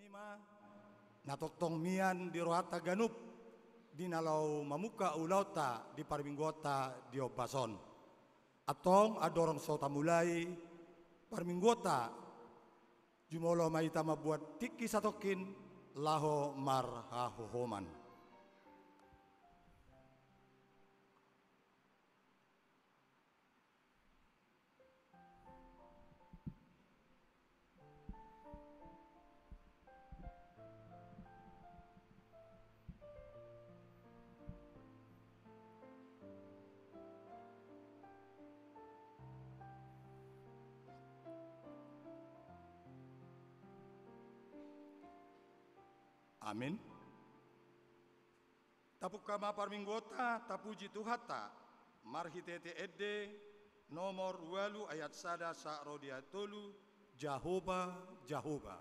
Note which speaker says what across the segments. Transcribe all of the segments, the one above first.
Speaker 1: Nima natoktong mian di rohata ganup di nalau mamuka ulauta di parminggota di obason atong adorong sota mulai parminggota jumolo maita mabuat tiki satokin laho marhahohoman. Amin. Tapu kama parminggota tapuji tuhata marhitete edde nomor 8 ayat sada sa'rodia tolu Jahoba Jahoba.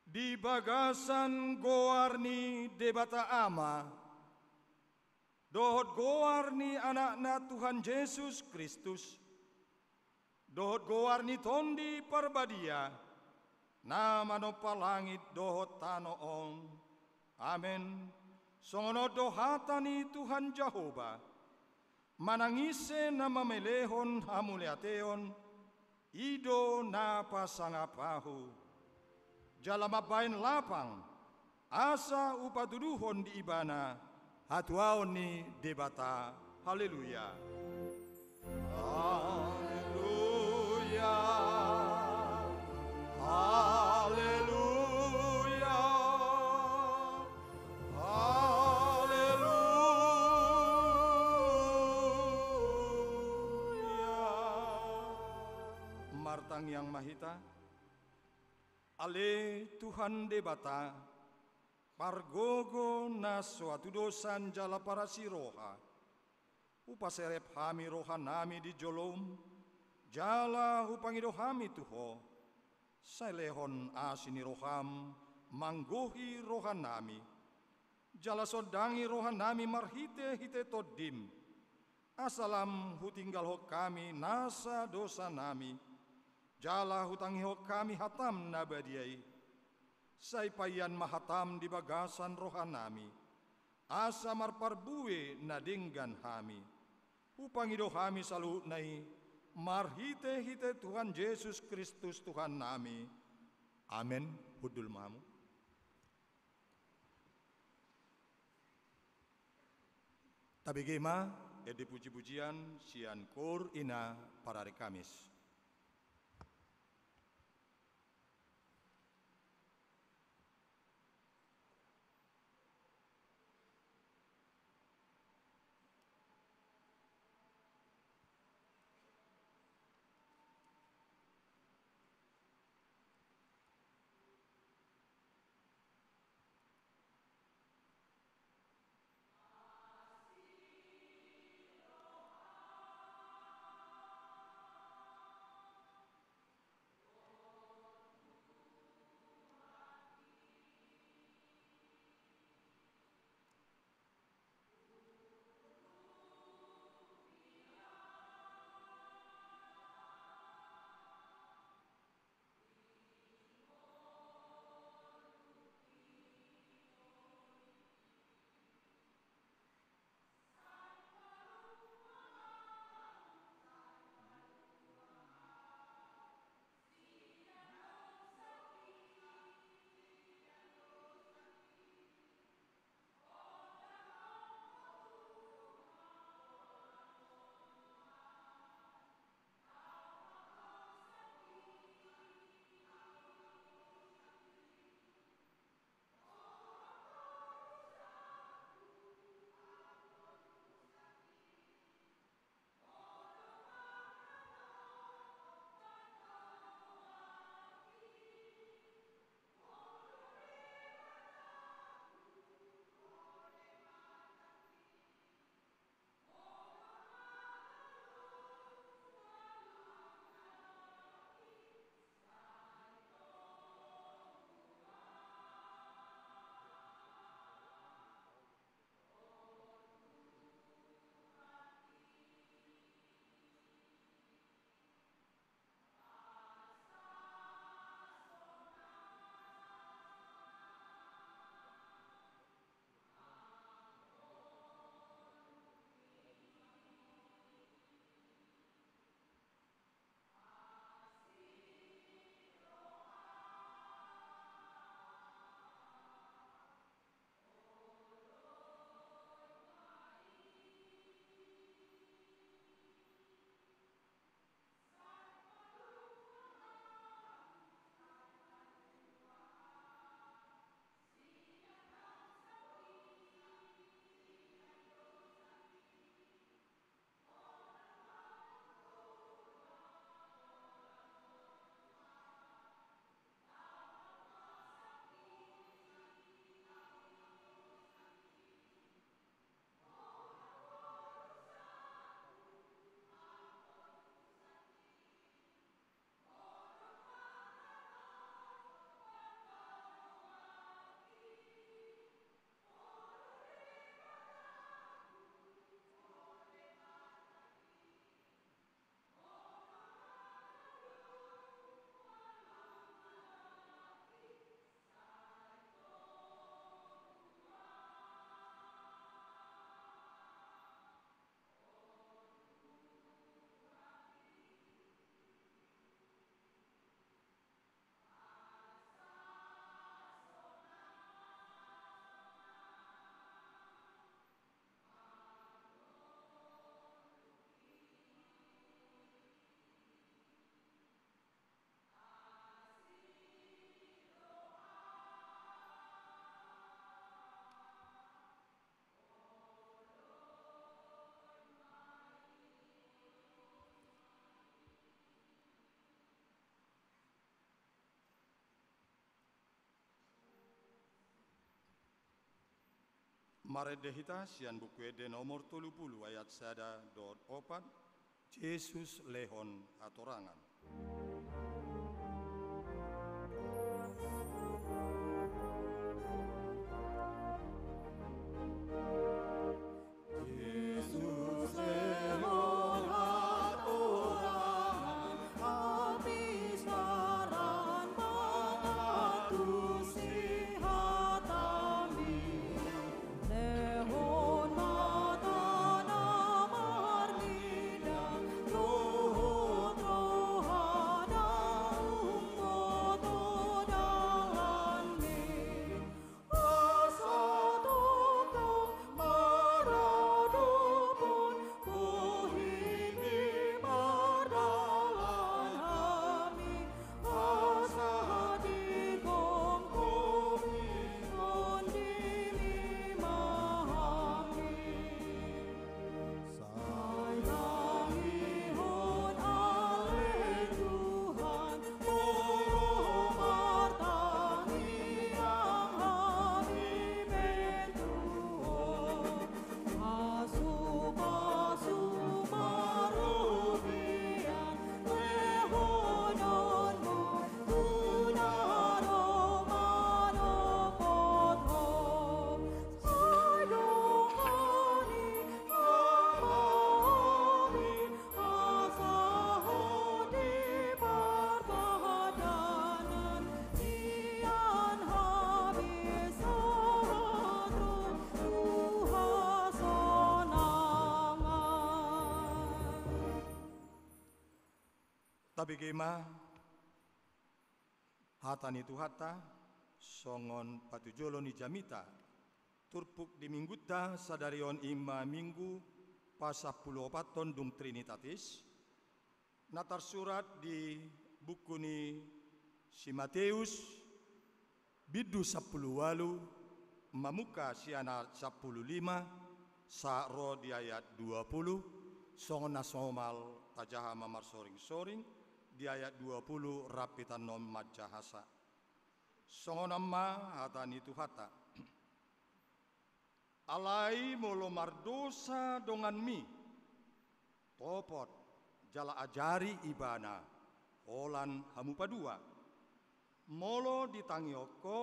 Speaker 1: Di bagasan goarni debata ama, dohot goarni anakna Tuhan Yesus Kristus, dohot goarni tondi parbadia, nama no palangit dohot tano on, amen. Songono dohatani Tuhan Jahoba, manangise na mamelehon hamuliateon, ido na pasangapahu, jalamabain lapang, asa upatuduhon di ibana, hatuaon ni debata. Haleluya. Haleluya. Haleluya. Haleluya. Martang yang mahita, ale Tuhan debata, pargogo na suatu dosan jala para siroha, upaserep hami roha nami di jolom, jala upangido hami tuho, sailehon asini roham, manggohi roha nami, jala sodangi roha nami marhite hite todim, asalam hutinggal ho kami nasa dosa nami, jala hutangi ho kami hatam nabadiai, saipayan mahatam di bagasan roha nami, asa marparbue nadinggan hami, upangido hami salu nai, marhite hite Tuhan Yesus Kristus Tuhan nami. Amin. Hudul mamu. Tabigema edi puji-pujian sian kur ina para hari Kamis. Maredehita sian buku ede nomor 30 ayat 1.4 Yesus lehon atorangan. Tabigema hatani tuhata songon patujolo ni jamita turpuk di mingguta sadarion ima minggu pasapuluh paton dung trinitatis natar surat di buku ni si Matius bidu 10 mamuka siana 15 sa'ro di ayat 20 songon nasomal tajaha mamar soring-soring di ayat 20 rapitan nom majahasa. Songonamma hatani tuhata. Alai molo mardosa dongan mi. Topot jala ajari ibana. Olan hamu padua. Molo ditangioko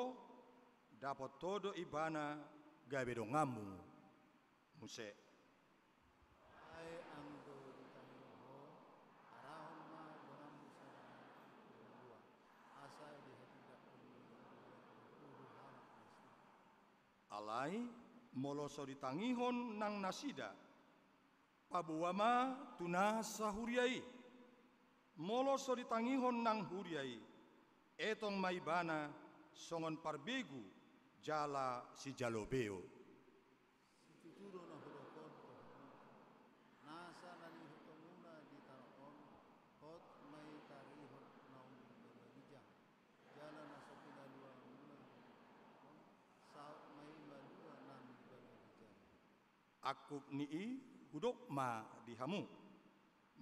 Speaker 1: dapat todo ibana gabe dongamu. Muse. Alai moloso ditangihon nang nasida pabuama tuna sahuriai moloso ditangihon nang huriai etong maibana songon parbegu jala si jalobeo
Speaker 2: Situturo na hurokon nasa nalihutomuna di tanaon hot may tarihot naong dalawijang jala na sa pinalua muna sa may malua ng dalawijang
Speaker 1: akuk nii hudok ma dihamu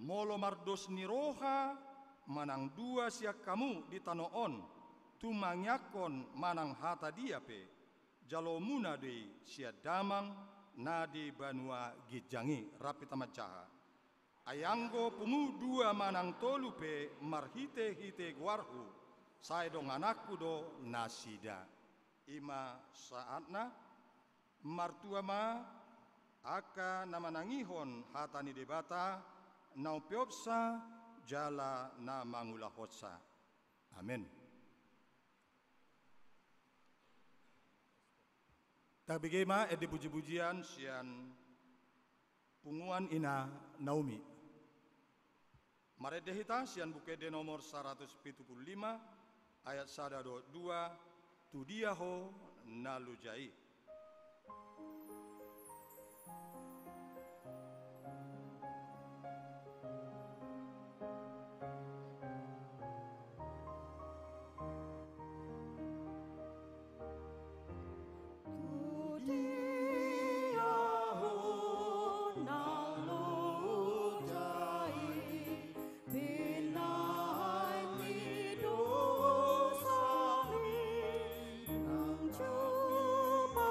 Speaker 1: molo mardos ni roha manang dua siak kamu di tanoon tumangyakon manang hata diape jalo muna de sia damang nadi banua gijangi rapi tamat jaha ayanggo pungu dua manang tolupe marhite hite guarhu saya dong anakku do nasida ima saatna martua ma aka nama nangihon hatani debata nau piopsa jala na mangula hotsa amin. Tabigema edi puji-pujian sian punguan ina Naomi. Maredehita sian bukede nomor 175 ayat 102 tudiaho nalujai.
Speaker 3: Chupa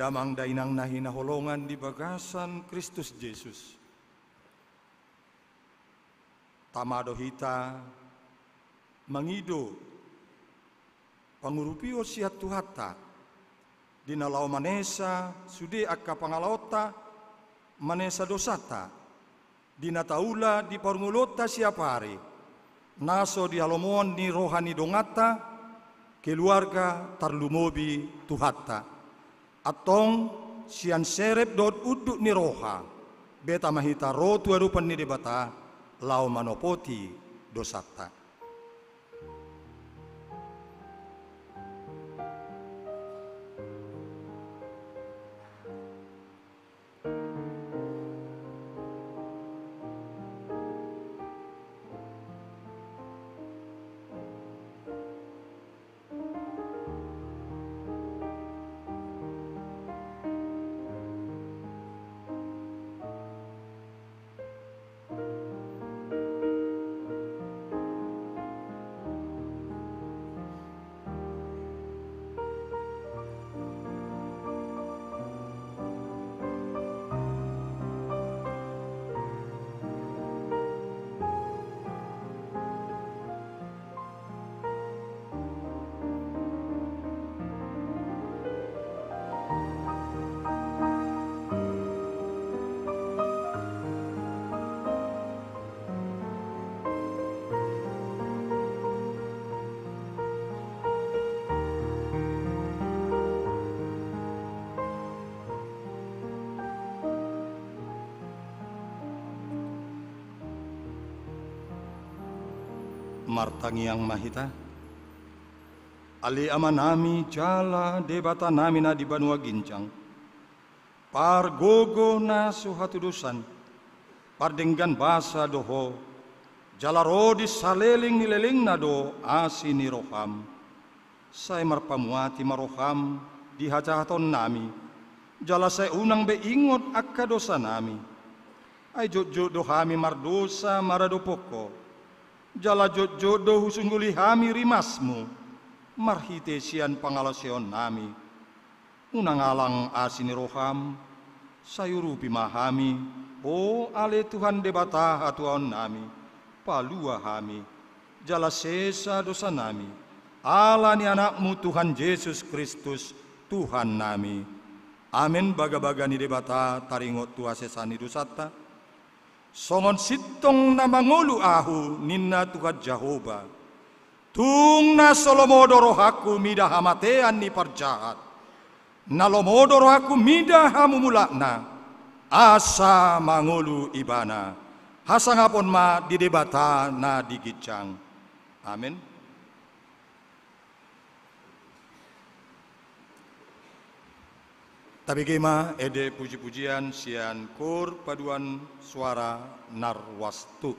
Speaker 1: damang dainang nahinaholongan di bagasan Kristus Yesus. Tamado hita mangido pangurupio siat tuhata dinalau manesa sude akka pangalota manesa dosata dina taula di parngulota siapari naso di halomon ni rohani dongata keluarga tarlumobi tuhata atong sian serep dot uduk ni roha beta mahita rotu arupan ni debata lau manopoti dosata. Martangi yang mahita ali amanami jala debata namina di Banua Gincang par gogo na suhatudusan par denggan basa doho jala rodi saleling nileling na do asini roham saya marpamuati maroham di hajahaton nami jala saya unang be ingot akka dosa nami ay jojo dohami mardosa marado poko jala jodoh husungguli hami rimasmu marhite sian pangalasion nami unang alang asini roham sayurupi mahami o ale Tuhan debata hatuan nami palua hami jala sesa dosa nami ala ni anakmu Tuhan Yesus Kristus Tuhan nami amin baga-bagani debata taringot tua sesani dosata songon sitong na mangulu ahu ninna Tuhan Jehovah tung na solomodo rohaku midah hamatean ni parjahat na lomodo rohaku midah hamumulakna asa mangulu ibana hasangapon ma di debata na digicang amin. Tapi gema ede puji-pujian sian kur paduan suara narwastu.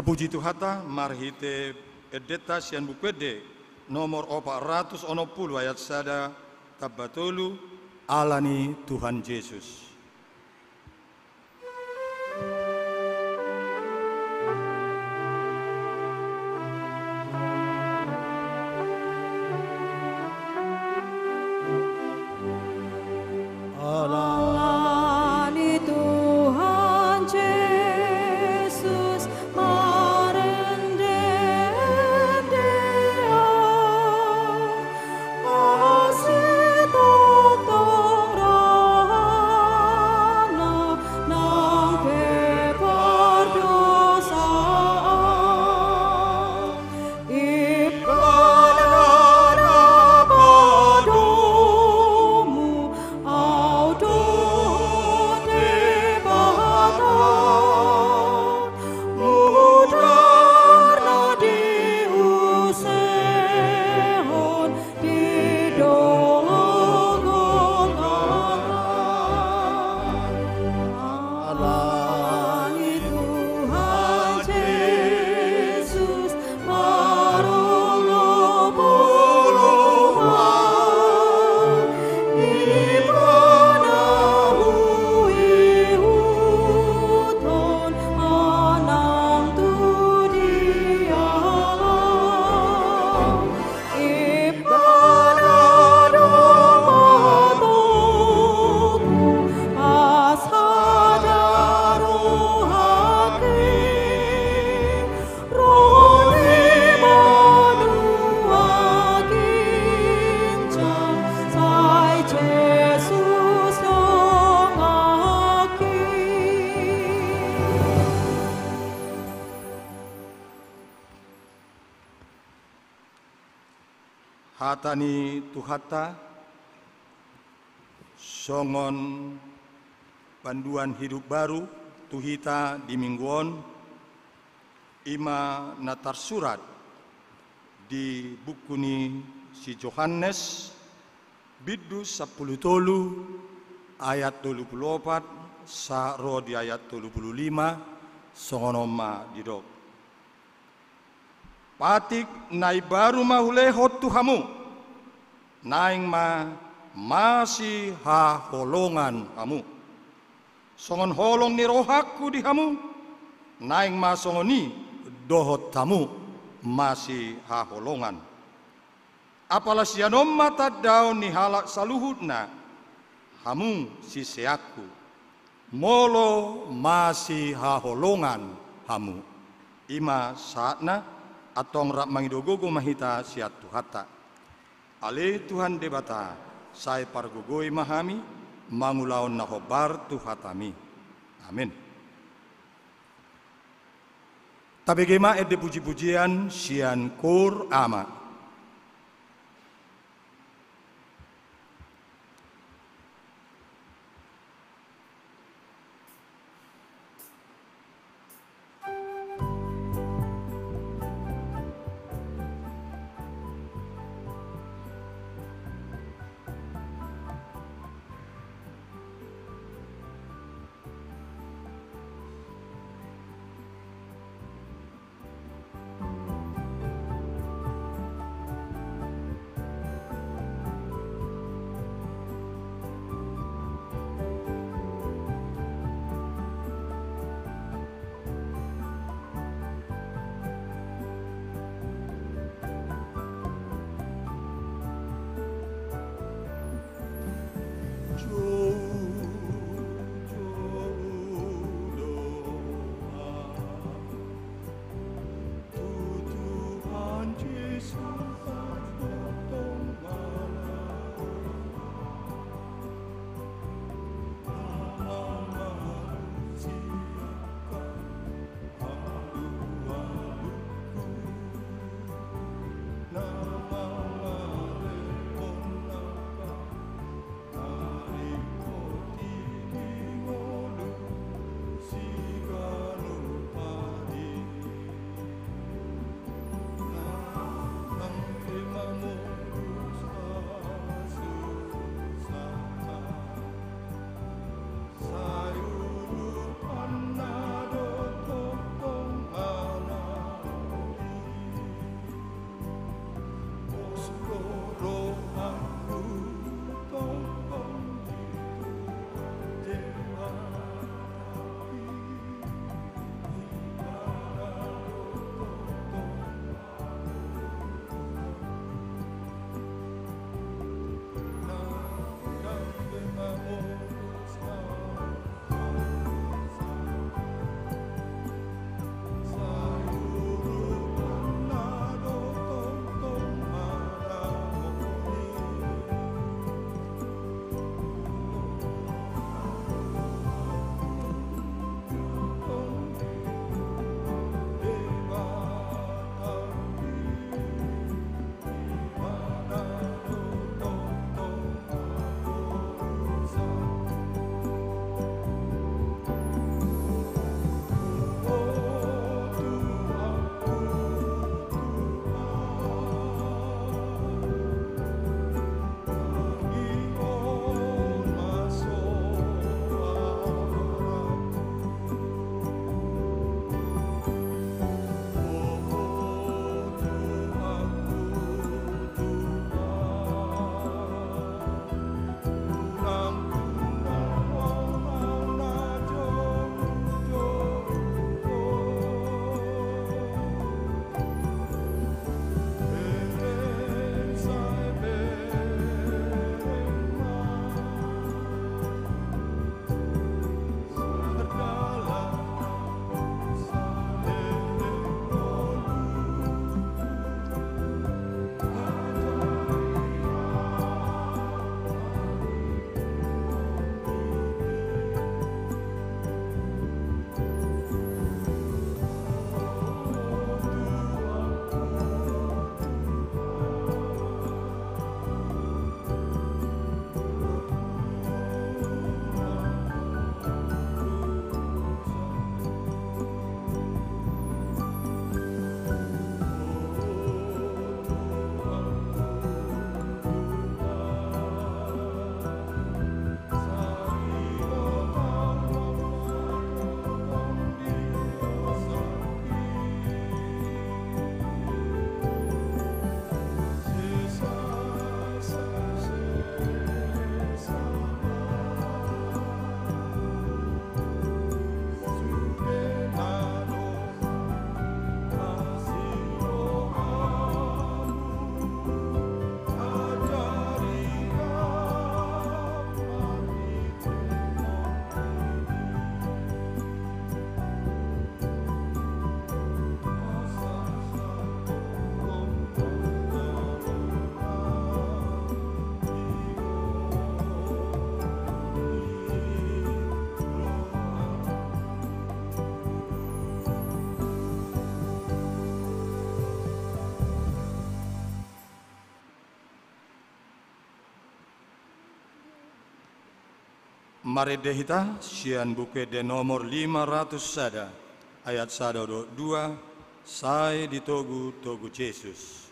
Speaker 1: Hapuji Tuhata marhite edeta sian bukwede nomor 460 ayat sada tabatolu alani Tuhan Yesus. Hatani Tuhata songon panduan hidup baru Tuhita di mingguon ima natar surat di buku ni si Yohanes bidu 10 tolu ayat 24 saro di ayat 25 songonoma didok. Patik nai baru mahulehot Tuhamu, naing masih haholongan hamu. Songon holong ni rohaku di hamu, naing songoni dohot tamu masih haholongan. Apalah sianom mata daun ni halak saluhutna, hamu si seaku, molo masih haholongan hamu. Ima saatna atong rak mangidogogo mahita siat Tuhata. Ale Tuhan debata, saya pargogoi mahami, mangulaon nahobar Tuhatami. Amin. Tabegema ede puji-pujian sian kur ama. Mari dehita sian buku de nomor 500 sada ayat 1 2 sai di togu Yesus.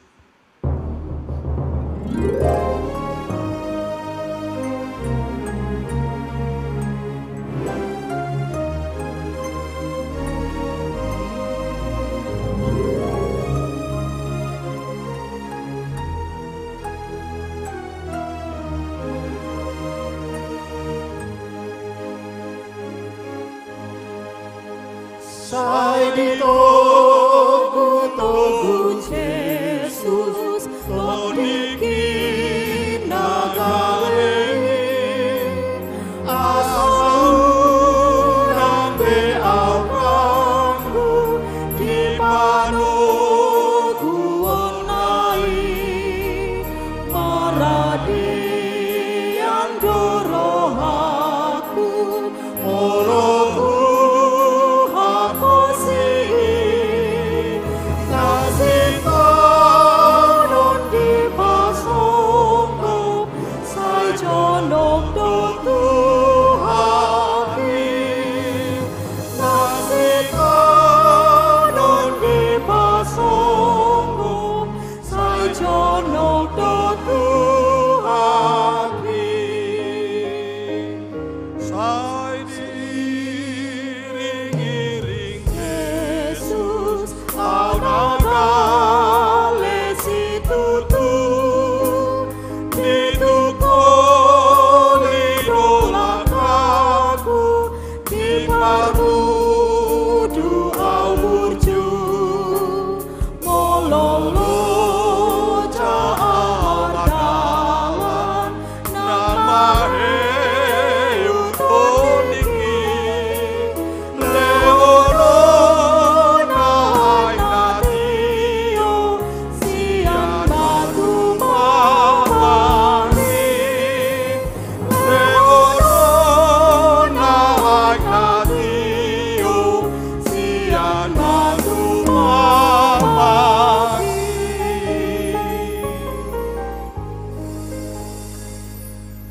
Speaker 3: Sai di togu Yesus, toniki nagare, asau nambe awangu di panogu onai, maradi yang dorohaku, moroku.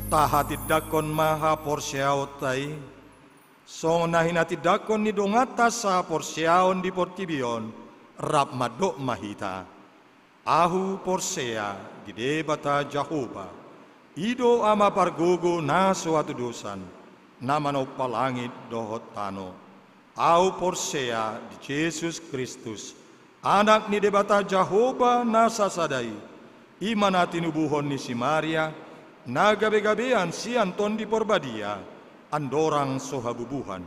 Speaker 1: Tahati dakon maha porsiaon tai, sonahina tidakon ni dongata sa porsiaon di portibion, rap madok mahita. Ahu porsea di debata Jahoba, ido ama pargogo na suatu dosan, nama no palangit dohot tano. Ahu porsea di Yesus Kristus, anak ni debata Jahoba na sasadai, imana tinubuhon ni si Maria, na gabe-gabean si Anton di porbadia, andorang sohabubuhan.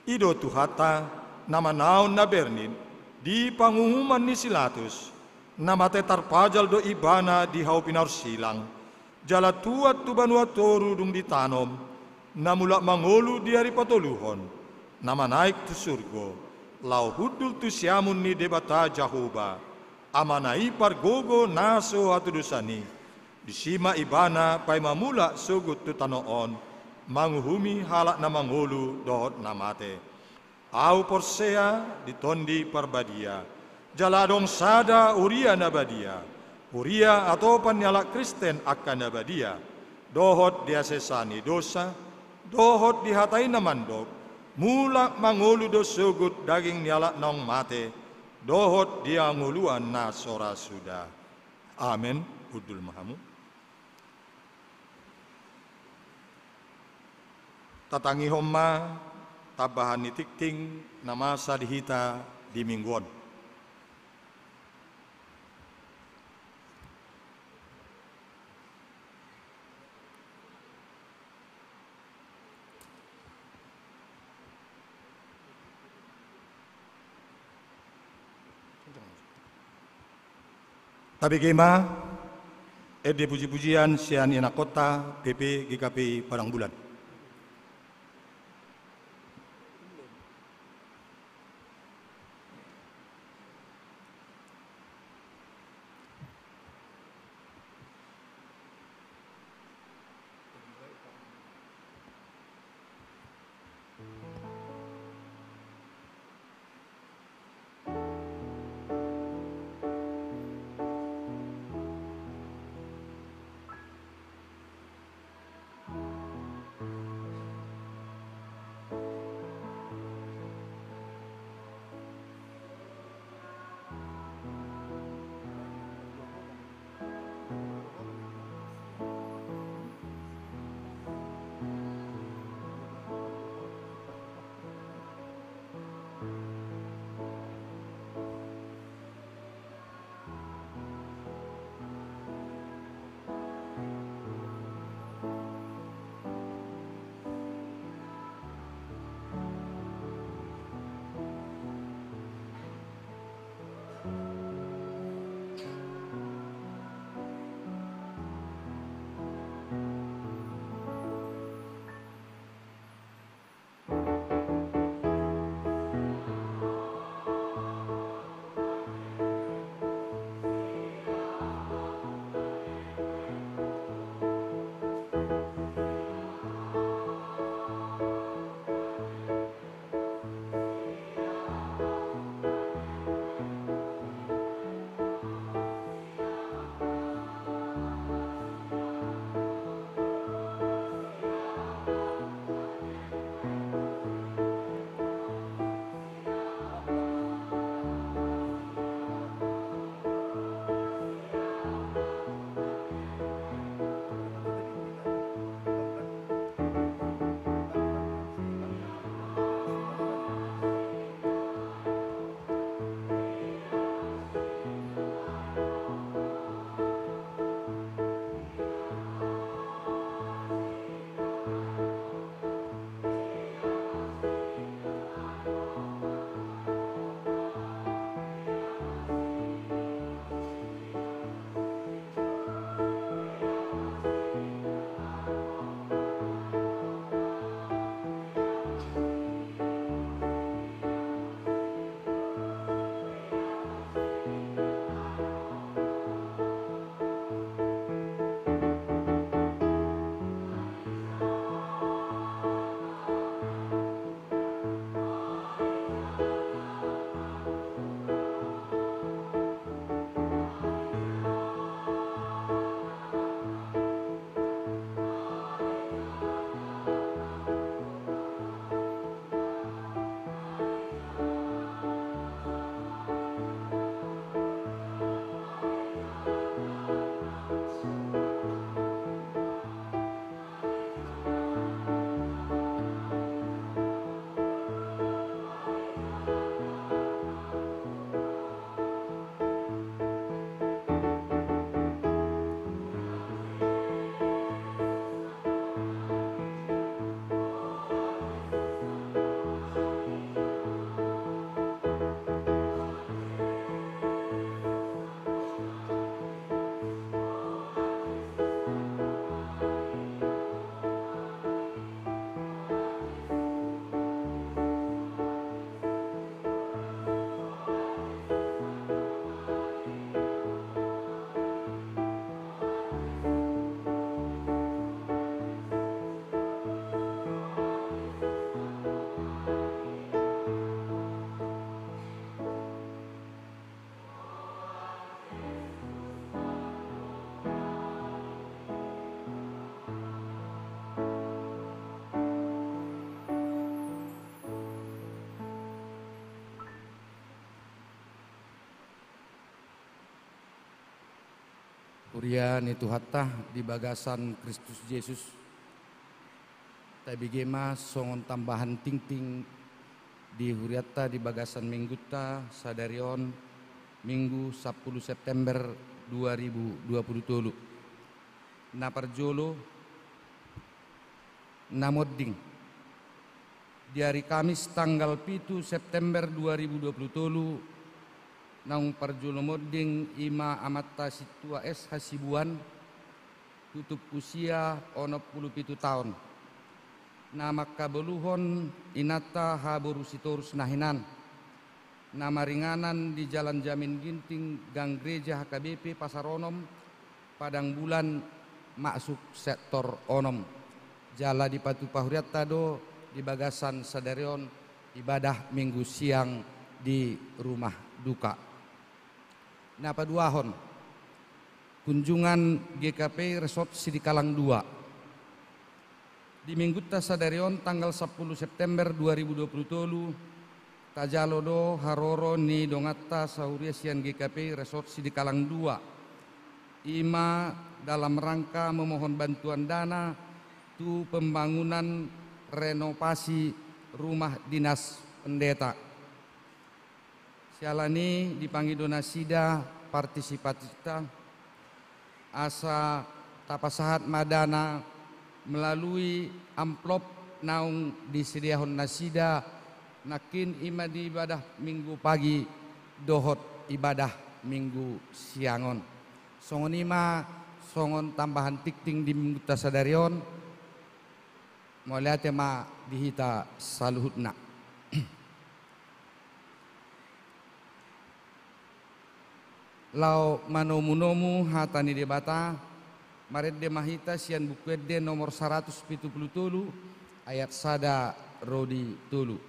Speaker 1: Ido tuhata, nama naon na Bernid, di pangumuman ni Silatus, nama tetar pajal do ibana di haupinar silang, jala tuat tu banua toru dung ditanom, namula mangolu di hari patoluhon, nama naik tu surgo, lau hudul tu siamun ni debata Jahoba, amanai pargogo naso atudusani, disima ibana pai mamula sugut tu tanoon, manguhumi halak na mangulu dohot namate. Au porsea ditondi parbadia, jaladong sada uria nabadia, uria atau panyala Kristen akan nabadia, dohot dia sesani dosa, dohot dihatai namandok, mula mangulu do sugut daging nyala nong mate, dohot dia nguluan na sora sudah. Amin. Udul mahamu. Tatangi homa tabahan ni tikting nama sadihita di mingguan. Tapi kema ede puji-pujian sian ina kota PP GKP Padang Bulan.
Speaker 4: Uria nitu hatta di bagasan Kristus Yesus. Tapi gema songon tambahan ting-ting di huriatta di bagasan minggutta sadarion Minggu 10 September 2020. Na parjolo na modding di hari Kamis tanggal 7 September 2020 naung parjolo modding ima amatta situa es hasibuan tutup usia 67 tahun. Nama kabeluhon inata haborusitorus nahinan. Nama ringanan di Jalan Jamin Ginting Gang Gereja HKBP Pasar Onom Padang Bulan masuk sektor Onom. Jala di Patu Pahuriat Tado di bagasan sadarion ibadah minggu siang di rumah duka. Napa duahon kunjungan GKP Resort Sidikalang 2 di minggu tasadarion tanggal 10 September 2020 tajalodo haroro ni dongatta sahuria sian GKP Resort Sidikalang 2 ima dalam rangka memohon bantuan dana tu pembangunan renovasi rumah dinas pendeta. Sialani dipanggil donasida partisipatita asa tapasahat madana melalui amplop naung disediahon nasida nakin ima di ibadah minggu pagi dohot ibadah minggu siangon. Songon ima songon tambahan tikting di minggu tasadarion mulai tema dihita saluhutna. Lau manomu-nomu hatani debata maret de mahita sian bukuedde nomor 177 ayat sada rodi tulu.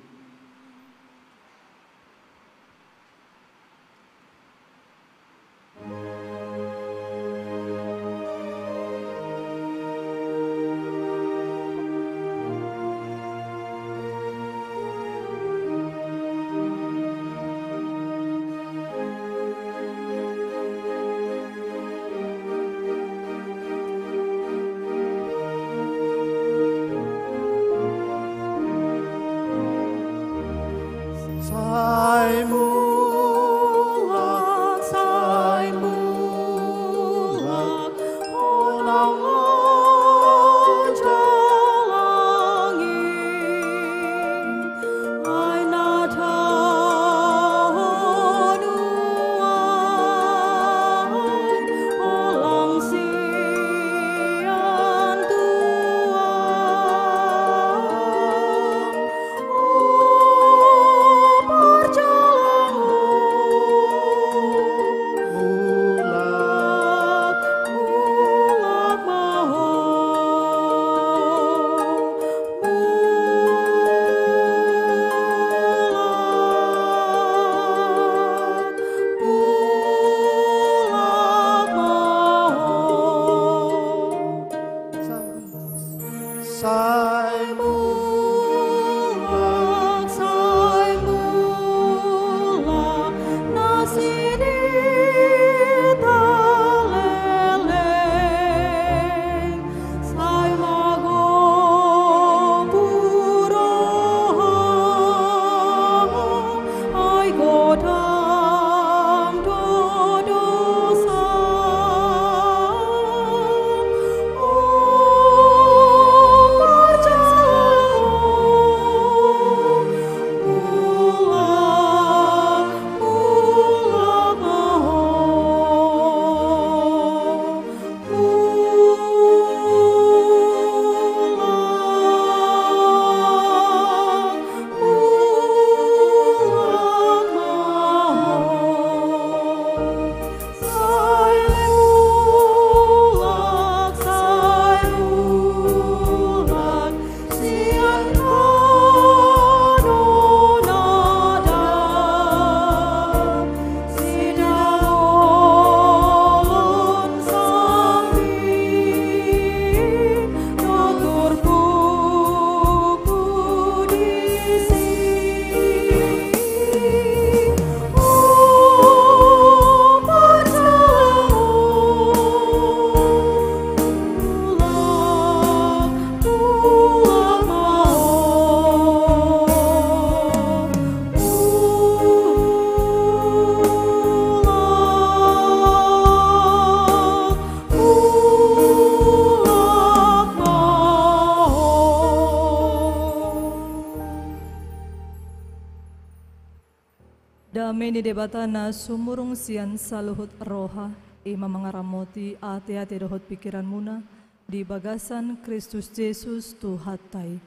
Speaker 5: Kami ni debatana sumurung sian saluhut roha, ima mengaramoti ati-ati dohot pikiran muna, di bagasan Kristus Yesus Tuhatai.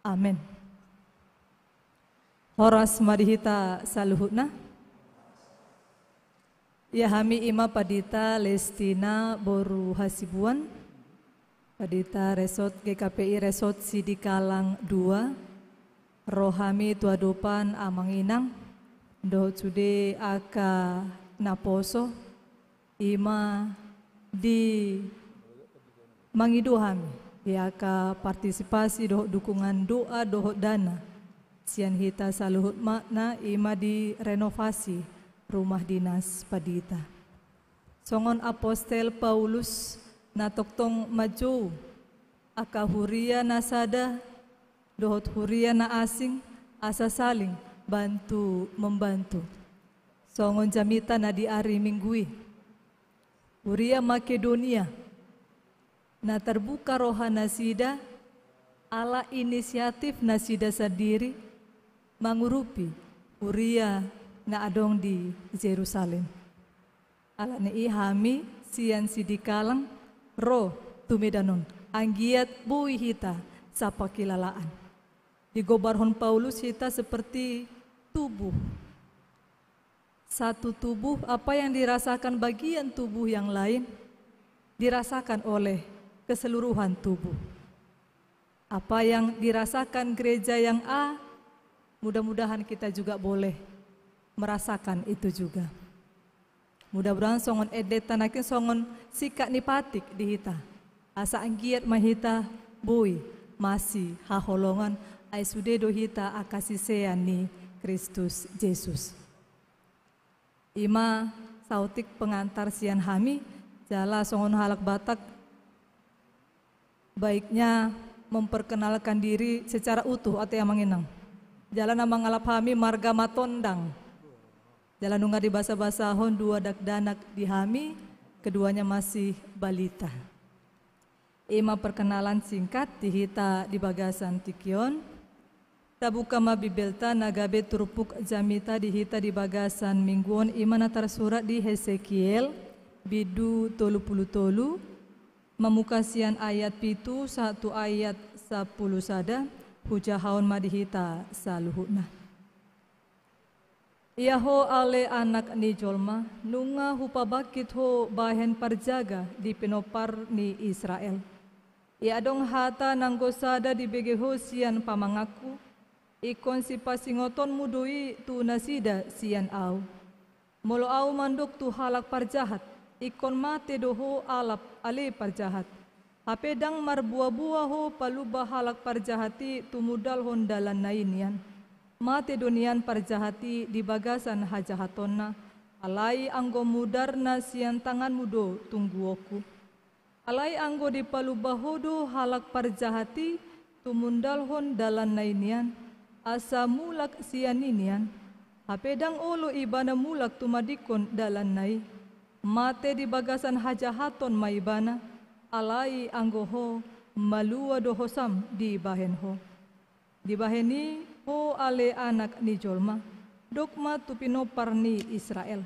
Speaker 5: Amin. Horas madihita saluhutna. Ya hami ima padita Lestina Boru Hasibuan, padita resort GKPI Resort Sidikalang 2, rohami tuadopan amang inang, do sude aka naposo ima di mangidohami di aka partisipasi doh dukungan doa doh dana sian hita saluhut makna ima di renovasi rumah dinas padita. Songon apostel Paulus na toktong maju aka huria nasada dohot huria na asing asa saling bantu membantu. Songon jamita na di ari minggui. Huria Makedonia na terbuka roha nasida ala inisiatif nasida sendiri mangurupi huria na adong di Jerusalem. Ala ni ihami sian sidikalang ro tumedanon anggiat bui hita sapa kilalaan. Di gobarhon Paulus hita seperti tubuh. Satu tubuh, apa yang dirasakan bagian tubuh yang lain dirasakan oleh keseluruhan tubuh. Apa yang dirasakan gereja yang A, mudah-mudahan kita juga boleh merasakan itu juga. Mudah-mudahan songon edet tanakin songon sikak nipatik di hita. Asa anggiat mahita bui masih haholongan ai sude do hita akasisean ni Kristus Yesus. Ima sautik pengantar sian hami jala songon halak Batak baiknya memperkenalkan diri secara utuh atau yang menginang. Jala nama ngalap hami marga matondang. Jala nunga di basa-basahon dua dakdanak di hami, keduanya masih balita. Ima perkenalan singkat dihita di bagasan tikion. Tabuka mabibelta nagabe turupuk jamita dihita di bagasan mingguon ima natar surat di Hesekiel bidu tolu pulu tolu memukasian ayat pitu satu ayat 10 sada hujahaon madihita saluhuna. Iaho ale anak ni jolma nunga hupabakit ho bahen parjaga di penopar ni Israel. Ia dong hata nanggosada di begeho sian pamangaku ikon si pasingoton mudui tu nasida sian au. Molo au manduk tu halak parjahat ikon mate doho alap ale parjahat. Hapedang marbuah-buah ho paluba halak parjahati tumudal hondalan nainian. Mate donian parjahati di bagasan hajahatonna alai anggo mudarna sian tangan mudo tungguoku. Alai anggo di paluba hodo halak parjahati tumundal hondalan nainian. Asa mulak sianinian, hapedang olo ibana mulak tumadikon dalan nai, mate di bagasan hajahaton maibana, alai anggoho malua dohosam di bahenho. Di baheni ho ale anak ni jolma, dokma tupinopar ni Israel.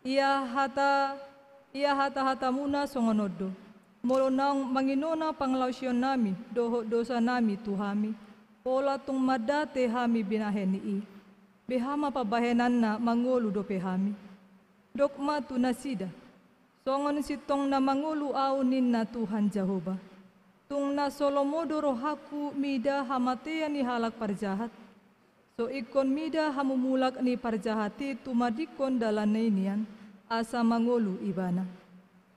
Speaker 5: Ia hata muna songonodo, molonang manginona panglausyon nami, doho dosa nami tuhami. Pola tung madate hami binaheni behama pabahenan na mangulu do pehami. Dokma tu nasida, songon sitong na mangulu aunin na Tuhan Jehovah. Tung na solomodo rohaku mida hamatea ni halak parjahat. So ikon mida hamumulak ni parjahati tumadikon dalan nainian asa mangulu ibana.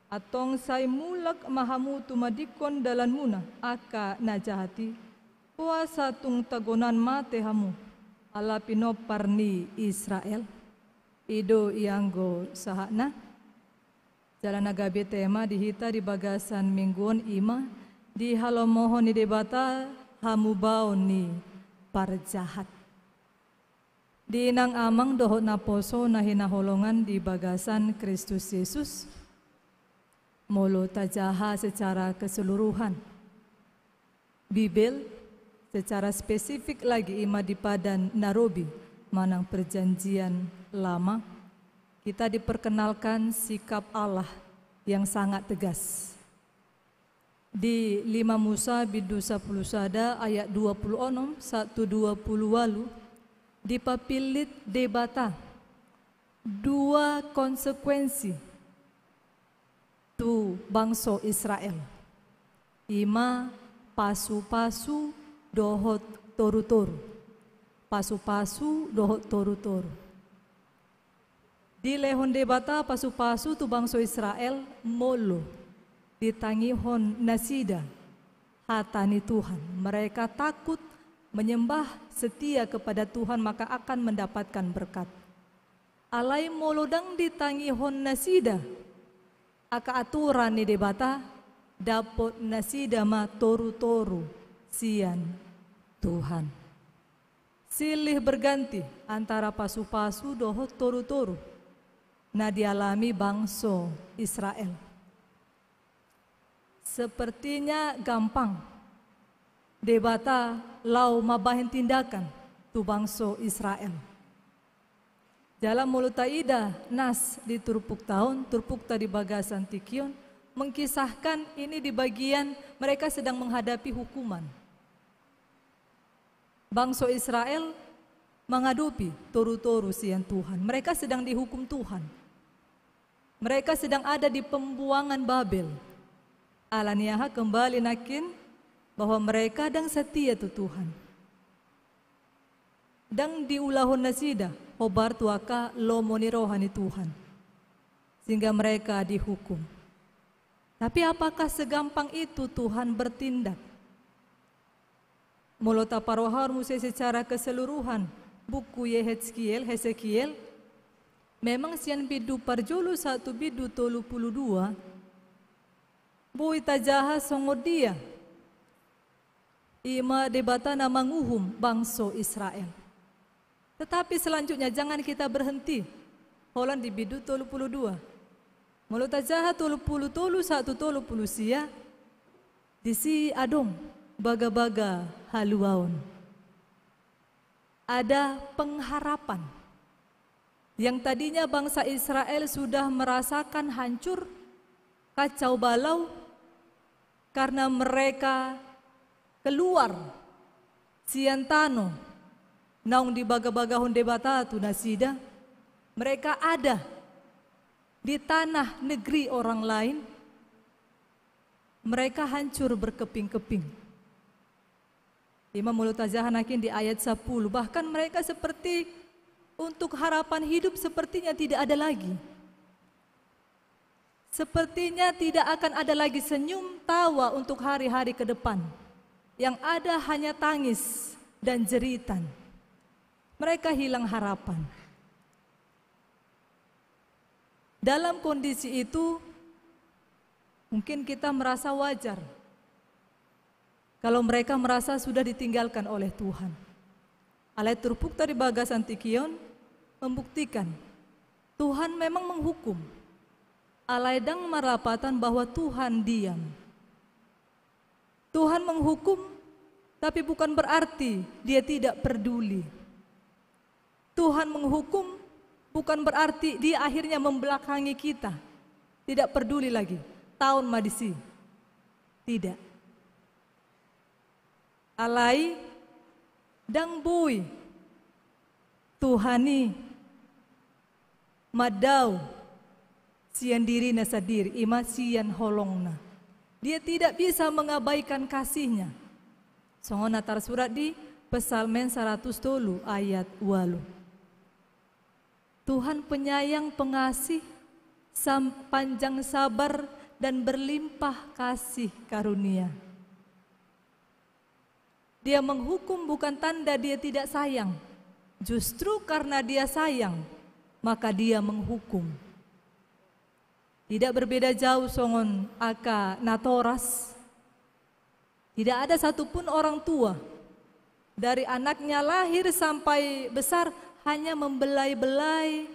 Speaker 5: Atong say mulak mahamu tumadikon dalan muna aka najahati. Puasa tung tagonan mate hamu ala pinopar ni Israel. Ido ianggo sahana. Jalan agabe tema dihita di bagasan mingguon ima di halomohon ni debata hamu baon ni parjahat. Di nang amang dohot na poso na hinaholongan di bagasan Kristus Yesus. Molo tajaha secara keseluruhan. Bibel secara spesifik lagi ima di padan Nairobi manang perjanjian lama, kita diperkenalkan sikap Allah yang sangat tegas. Di 5 Musa bidu 10 sada ayat 26 120 dipapilit debata dua konsekuensi tu bangsa Israel. Ima pasu-pasu dohot toru-toru. Pasu-pasu dohot toru-toru. Di lehon debata pasu-pasu tu bangsa Israel molo ditangihon nasida hatani Tuhan. Mereka takut menyembah setia kepada Tuhan maka akan mendapatkan berkat. Alai molodang ditangihon nasida aka aturan ni debata dapot nasida ma toru-toru sian Tuhan. Silih berganti antara pasu-pasu dohot toru-toru na dialami bangsa Israel. Sepertinya gampang debata lau mabahin tindakan tu bangsa Israel. Dalam mulutaida nas di Turpuk tahun, Turpukta di Bagasan Tikion mengkisahkan ini di bagian mereka sedang menghadapi hukuman. Bangsa Israel menghadapi toru-toru sian Tuhan. Mereka sedang dihukum Tuhan. Mereka sedang ada di pembuangan Babel. Alaniaha kembali nakin bahwa mereka dang setia tu Tuhan. Dang diulahon nasida, hobar tuaka lomoni rohani Tuhan. Sehingga mereka dihukum. Tapi apakah segampang itu Tuhan bertindak? Mulota parohar musai secara keseluruhan buku Hesekiel memang sian bidu parjulu 1 bidu 32 bui tajaha songodia ima debata nama nguhum bangsa Israel. Tetapi selanjutnya jangan kita berhenti. Holan di bidu 32. Mulut tajaha 30 sia disi adong baga-baga haluaon. Ada pengharapan. Yang tadinya bangsa Israel sudah merasakan hancur, kacau balau, karena mereka keluar siantano naung di baga-bagahon debata tu nasida. Mereka ada di tanah negeri orang lain. Mereka hancur berkeping-keping. Imam Mulutazahanakin di ayat 10, bahkan mereka seperti untuk harapan hidup sepertinya tidak ada lagi. Sepertinya tidak akan ada lagi senyum tawa untuk hari-hari ke depan. Yang ada hanya tangis dan jeritan. Mereka hilang harapan. Dalam kondisi itu, mungkin kita merasa wajar kalau mereka merasa sudah ditinggalkan oleh Tuhan. Alai Turpukta di Bagasan Tikion membuktikan Tuhan memang menghukum. Alaidang marapatan bahwa Tuhan diam. Tuhan menghukum, tapi bukan berarti dia tidak peduli. Tuhan menghukum, bukan berarti dia akhirnya membelakangi kita. Tidak peduli lagi. Tahun madisi. Tidak. Alai dang bui Tuhani madau sian diri nasadir ima sian holongna. Dia tidak bisa mengabaikan kasihnya. Songon natar surat di Pesalmen 100 ayat 8. Tuhan penyayang pengasih, panjang sabar dan berlimpah kasih karunia. Dia menghukum bukan tanda dia tidak sayang. Justru karena dia sayang, maka dia menghukum. Tidak berbeda jauh songon aka natoras. Tidak ada satupun orang tua dari anaknya lahir sampai besar hanya membelai-belai,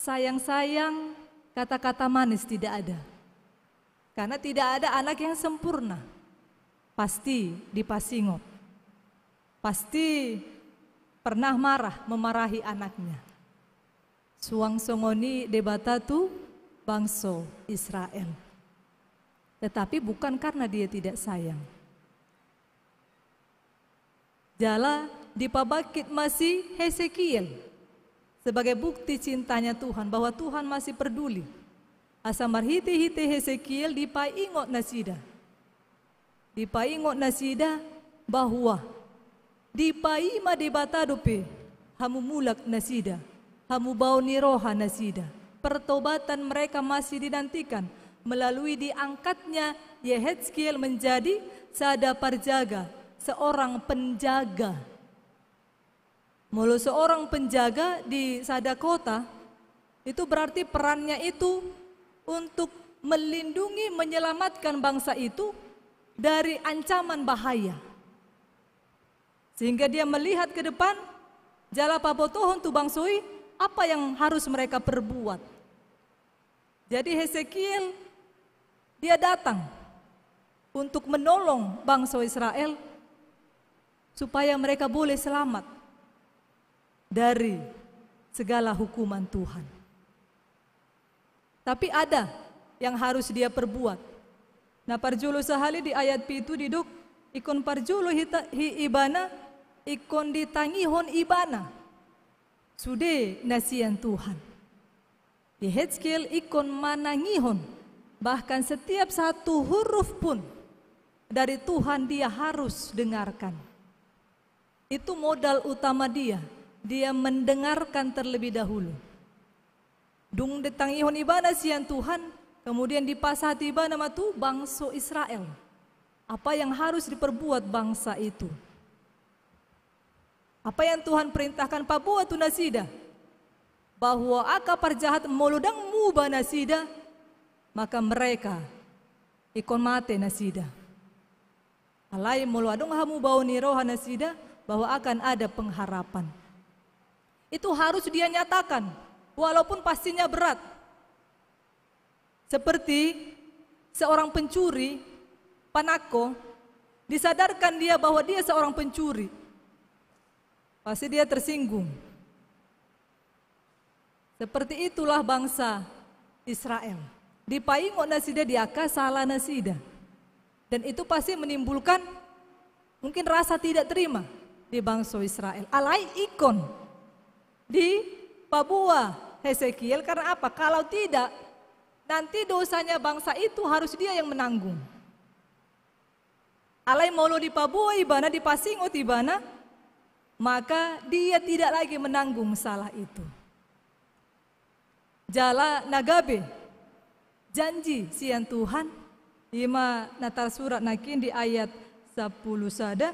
Speaker 5: sayang-sayang, kata-kata manis tidak ada. Karena tidak ada anak yang sempurna. Pasti dipasingot. Pasti pernah memarahi anaknya. Suang songoni debata tu bangsa Israel. Tetapi bukan karena dia tidak sayang. Jala dipabakit masih Hesekiel sebagai bukti cintanya Tuhan, bahwa Tuhan masih peduli. Asamar hiti Hesekiel dipaingot nasida. Dipaingot nasida bahwa dipaima debata dope hamu mulak nasida, hamu bau niroha nasida. Pertobatan mereka masih dinantikan melalui diangkatnya Yehezkiel menjadi sada parjaga, seorang penjaga. Mulu seorang penjaga di sada kota, itu berarti perannya itu untuk melindungi, menyelamatkan bangsa itu dari ancaman bahaya. Sehingga dia melihat ke depan, jala pabotohon tu bangsoi, apa yang harus mereka perbuat. Jadi Hesekiel, dia datang untuk menolong bangsa Israel supaya mereka boleh selamat dari segala hukuman Tuhan. Tapi ada yang harus dia perbuat. Nah, parjulo sahali di ayat pitu diduk, ikon parjulo hi ibana, ikon ditangihon ibana. Sude nasian Tuhan. Yehezkiel ikon manangihon, bahkan setiap satu huruf pun dari Tuhan dia harus dengarkan. Itu modal utama dia mendengarkan terlebih dahulu. Dung detangihon ibana sian Tuhan, kemudian dipasati ibana matu bangsa Israel. Apa yang harus diperbuat bangsa itu? Apa yang Tuhan perintahkan pabuat tu nasida? Bahwa aka parjahat molodang muba nasida, maka mereka ikon mate nasida. Alai molo adong hamu bau niroha nasida, bahwa akan ada pengharapan. Itu harus dia nyatakan, walaupun pastinya berat. Seperti seorang pencuri, panako, disadarkan dia bahwa dia seorang pencuri. Pasti dia tersinggung. Seperti itulah bangsa Israel. Dipaingot nasida diaka salah nasida. Dan itu pasti menimbulkan mungkin rasa tidak terima di bangsa Israel. Alai ikon di Papua Hesekiel, karena apa? Kalau tidak, nanti dosanya bangsa itu harus dia yang menanggung. Alai molo di Papua ibana, di Pasingot ibana, maka dia tidak lagi menanggung salah itu. Jala nagabe, janji sian Tuhan, ima natar surat nakin di ayat 10 sada,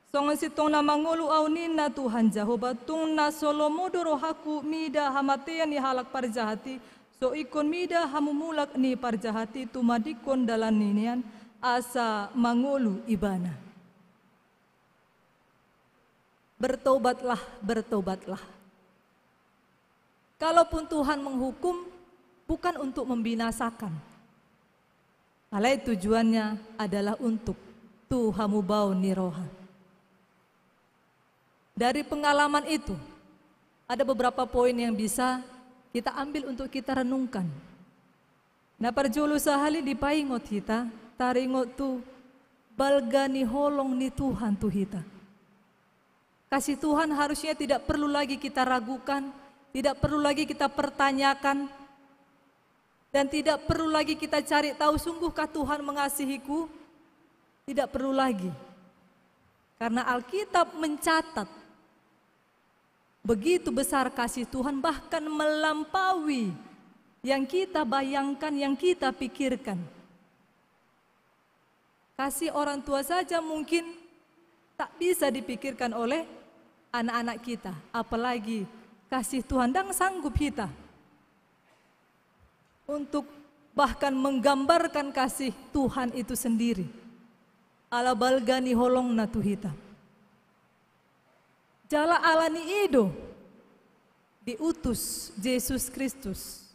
Speaker 5: songon sitong na mangulu aunin na Tuhan Jehovah tung na solomodo rohaku mida hamatean ni halak parjahati, so ikon mida hamumulak ni parjahati tumadikon dalan ninian asa mangulu ibana. Bertobatlah, bertobatlah. Kalaupun Tuhan menghukum, bukan untuk membinasakan. Alai tujuannya adalah untuk Tuhamu bau niroha. Dari pengalaman itu, ada beberapa poin yang bisa kita ambil untuk kita renungkan. Na parjulu sahali dipaingot kita, taringot tu balgani holong ni Tuhan tu hita. Kasih Tuhan harusnya tidak perlu lagi kita ragukan, tidak perlu lagi kita pertanyakan, dan tidak perlu lagi kita cari tahu sungguhkah Tuhan mengasihiku. Tidak perlu lagi. Karena Alkitab mencatat begitu besar kasih Tuhan, bahkan melampaui yang kita bayangkan, yang kita pikirkan. Kasih orang tua saja mungkin tak bisa dipikirkan oleh anak-anak kita, apalagi kasih Tuhan. Dan sanggup kita untuk bahkan menggambarkan kasih Tuhan itu sendiri. Ala balgani holong na tuhita. Jala alani ido diutus Yesus Kristus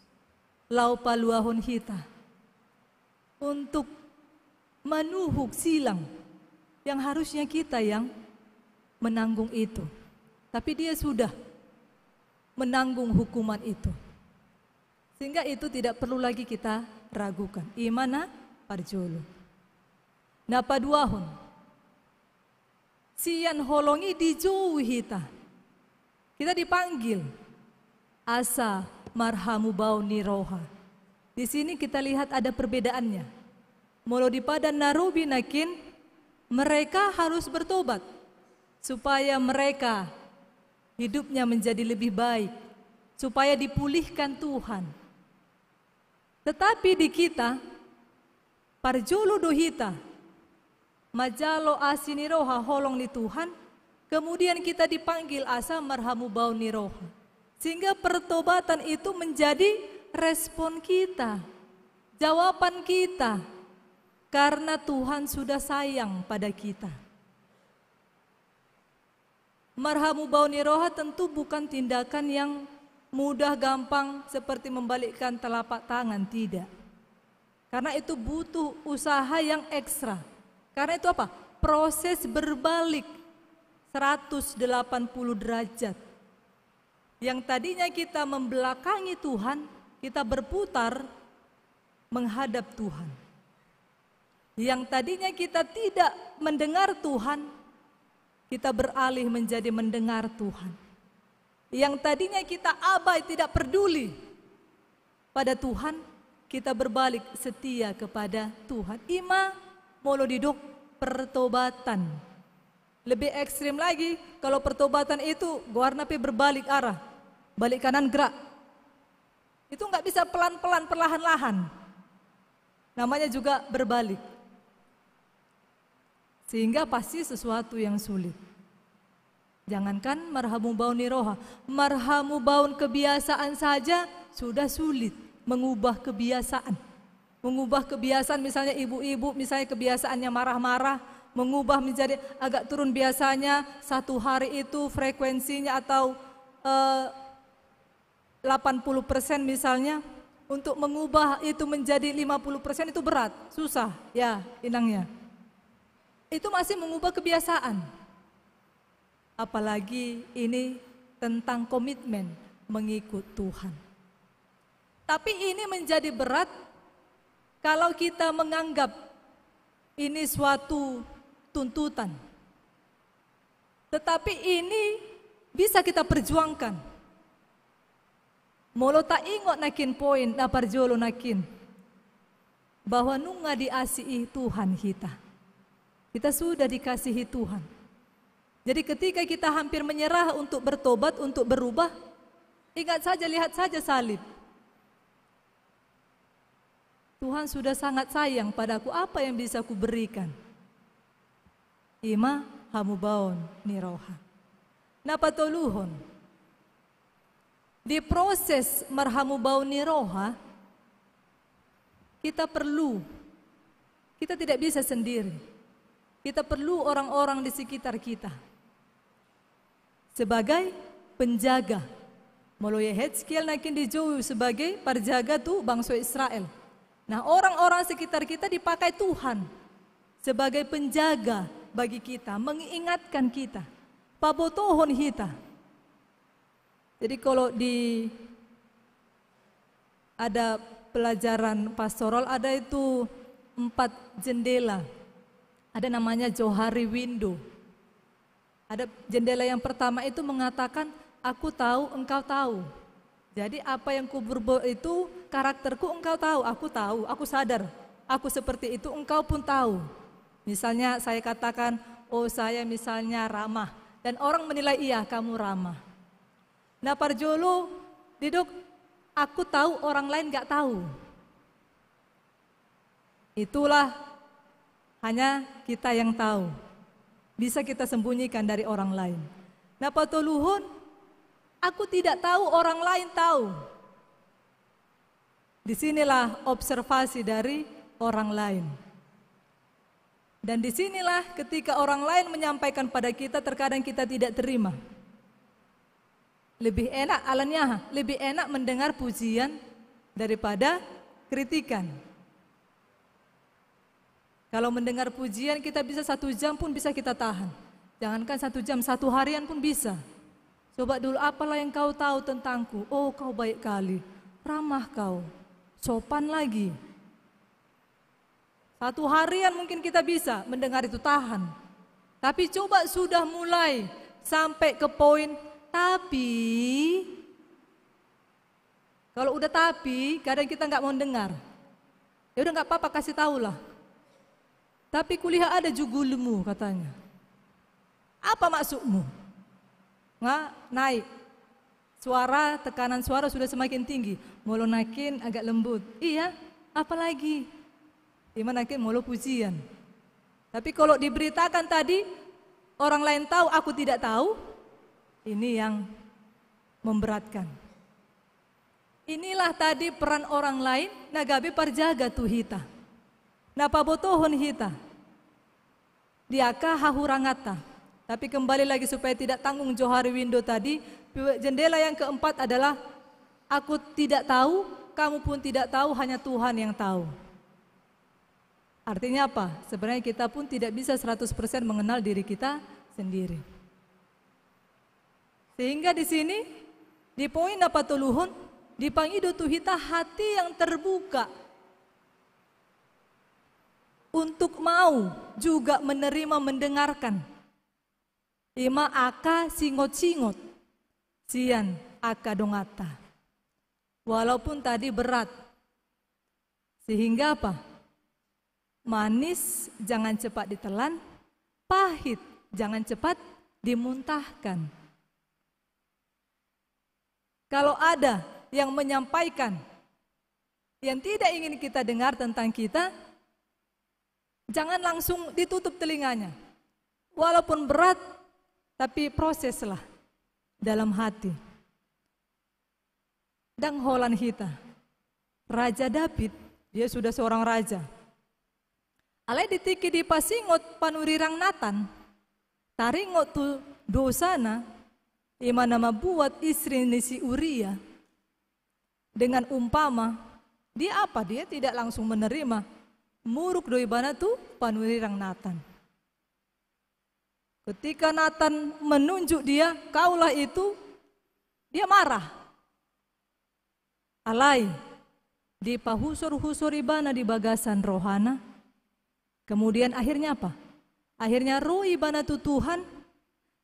Speaker 5: lau paluahon hita untuk manuhuk silang yang harusnya kita yang menanggung itu. tapi dia sudah menanggung hukuman itu. Sehingga itu tidak perlu lagi kita ragukan. Imana parjolo. Napa duahon. Sian holongi dijauhi ta. Kita dipanggil. Asa marhamu bau niroha. Di sini kita lihat ada perbedaannya. Molo di padan narubi nakin, mereka harus bertobat supaya mereka hidupnya menjadi lebih baik, supaya dipulihkan Tuhan. Tetapi di kita, parjolo dohita, majalo asiniroha holong ni Tuhan, kemudian kita dipanggil asa marhamu bau niroha. Sehingga pertobatan itu menjadi respon kita, jawaban kita, karena Tuhan sudah sayang pada kita. Marhamu bau niroha tentu bukan tindakan yang mudah gampang seperti membalikkan telapak tangan, tidak. Karena itu butuh usaha yang ekstra. Karena itu apa? Proses berbalik 180 derajat. Yang tadinya kita membelakangi Tuhan, kita berputar menghadap Tuhan. Yang tadinya kita tidak mendengar Tuhan, kita beralih menjadi mendengar Tuhan. Yang tadinya kita abai, tidak peduli pada Tuhan, kita berbalik setia kepada Tuhan. Ima molo didok pertobatan. Lebih ekstrim lagi, kalau pertobatan itu guarnape berbalik arah. Balik kanan gerak. Itu nggak bisa pelan-pelan, perlahan-lahan. Namanya juga berbalik. Sehingga pasti sesuatu yang sulit. Jangankan marhamu baun niroha, marhamu baun kebiasaan saja sudah sulit mengubah kebiasaan. Mengubah kebiasaan misalnya ibu-ibu, misalnya kebiasaannya marah-marah, mengubah menjadi agak turun biasanya satu hari itu frekuensinya atau 80% misalnya, untuk mengubah itu menjadi 50% itu berat, susah ya inangnya. Itu masih mengubah kebiasaan. Apalagi ini tentang komitmen mengikut Tuhan. Tapi ini menjadi berat kalau kita menganggap ini suatu tuntutan. Tetapi ini bisa kita perjuangkan. Molo tak ingot nakin poin na parjolo nakin bahwa nunga diasihi Tuhan kita. Kita sudah dikasihi Tuhan. Jadi ketika kita hampir menyerah untuk bertobat, untuk berubah, ingat saja, lihat saja salib. Tuhan sudah sangat sayang padaku, apa yang bisa ku berikan? Ima hamu baon niroha. Napa toluhon? Di proses marhamu baun niroha, kita tidak bisa sendiri. Kita perlu orang-orang di sekitar kita. Sebagai penjaga. Molo Yehezkiel nakin dijauh sebagai parjaga tuh bangsa Israel. Nah, orang-orang sekitar kita dipakai Tuhan sebagai penjaga bagi kita, mengingatkan kita. Pabotohon kita. Jadi kalau ada pelajaran pastoral, ada itu 4 jendela. Ada namanya Johari Window. Ada jendela yang pertama itu mengatakan, aku tahu, engkau tahu. Jadi apa yang ku berbuat itu, karakterku engkau tahu, aku sadar. Aku seperti itu, engkau pun tahu. Misalnya saya katakan, oh saya misalnya ramah. Dan orang menilai, iya kamu ramah. Nah parjolo, diduk, aku tahu orang lain gak tahu. Itulah hanya kita yang tahu. Bisa kita sembunyikan dari orang lain. Nah patoluhun, aku tidak tahu, orang lain tahu. Disinilah observasi dari orang lain. Dan disinilah ketika orang lain menyampaikan pada kita, terkadang kita tidak terima. Lebih enak alanya, lebih enak mendengar pujian daripada kritikan. Kalau mendengar pujian kita bisa 1 jam pun bisa kita tahan. Jangankan 1 jam, 1 harian pun bisa. Coba dulu, apalah yang kau tahu tentangku? Oh, kau baik kali, ramah kau, sopan lagi. Satu harian mungkin kita bisa mendengar itu, tahan. Tapi coba sudah mulai sampai ke poin tapi. Kalau udah tapi, kadang kita nggak mau dengar. Ya udah nggak apa-apa, kasih tahu lah. Tapi kuliah ada jugulmu katanya. Apa maksudmu? Nggak naik. Suara, tekanan suara sudah semakin tinggi. Mulu nakin agak lembut. Iya, apalagi? Iman nakin mulu pujian. Tapi kalau diberitakan tadi, orang lain tahu, aku tidak tahu. Ini yang memberatkan. Inilah tadi peran orang lain, nagabe parjaga tu hita. Napa botohon hita. Diaka hahurangata. Tapi kembali lagi supaya tidak tanggung Johari Windo tadi, jendela yang keempat adalah aku tidak tahu, kamu pun tidak tahu, hanya Tuhan yang tahu. Artinya apa? Sebenarnya kita pun tidak bisa 100% mengenal diri kita sendiri. Sehingga di sini, di poin apa tuluhun, dipangido tuhita hati yang terbuka untuk mau juga menerima mendengarkan. Ima aka singot-singot, sian aka dongata. Walaupun tadi berat, sehingga apa? Manis jangan cepat ditelan, pahit jangan cepat dimuntahkan. Kalau ada yang menyampaikan yang tidak ingin kita dengar tentang kita, jangan langsung ditutup telinganya. Walaupun berat, tapi proseslah dalam hati. Dan holan hita, Raja David, dia sudah seorang raja. Alai ditiki di pasingot panurirang Natan, taringot tu dosana, ima nama buat istri si Uria. Dengan umpama, dia apa? Dia tidak langsung menerima. Muruk doi bana tu panurirang Natan. Ketika Natan menunjuk dia, kaulah itu, dia marah. Alai, di pahusur-husur ibana di bagasan rohana. Kemudian akhirnya apa? Akhirnya roh ibana tu Tuhan,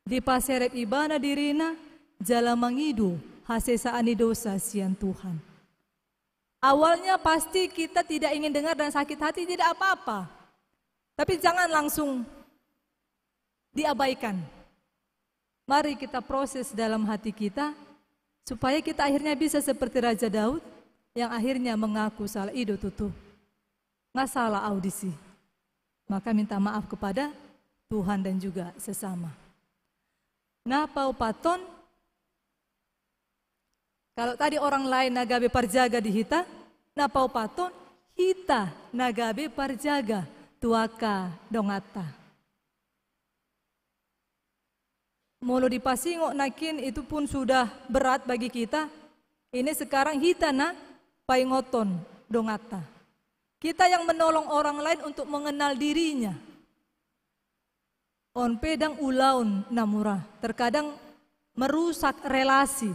Speaker 5: di paserep ibana dirina, jala mangidu, hasesaani dosa sian Tuhan. Awalnya pasti kita tidak ingin dengar dan sakit hati, tidak apa-apa. Tapi jangan langsung diabaikan. Mari kita proses dalam hati kita supaya kita akhirnya bisa seperti Raja Daud yang akhirnya mengaku salah ido tutu. Nggak salah audisi. Maka minta maaf kepada Tuhan dan juga sesama. Nah, pau paton, kalau tadi orang lain nagabe parjaga di hita, nah pau paton, hita nagabe parjaga tuaka dongata. Mulu dipasingok nakin itu pun sudah berat bagi kita. Ini sekarang hita na paingoton dongata. Kita yang menolong orang lain untuk mengenal dirinya. On pedang ulaun namura, terkadang merusak relasi.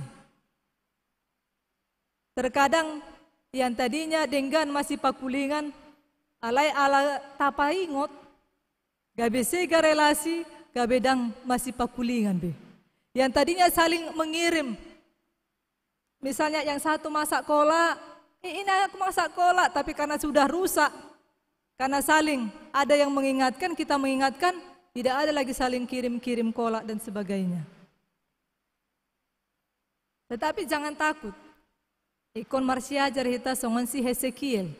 Speaker 5: Terkadang yang tadinya denggan masih pakulingan, alai ala tapaingot, gabe sega relasi, gabedang masih pakulingan be. Yang tadinya saling mengirim. Misalnya yang satu masak kolak, ini aku masak kolak, tapi karena sudah rusak, karena saling ada yang mengingatkan, kita mengingatkan, tidak ada lagi saling kirim-kirim kolak dan sebagainya. Tetapi jangan takut. Ikon marsiajar hita songon si Hesekiel.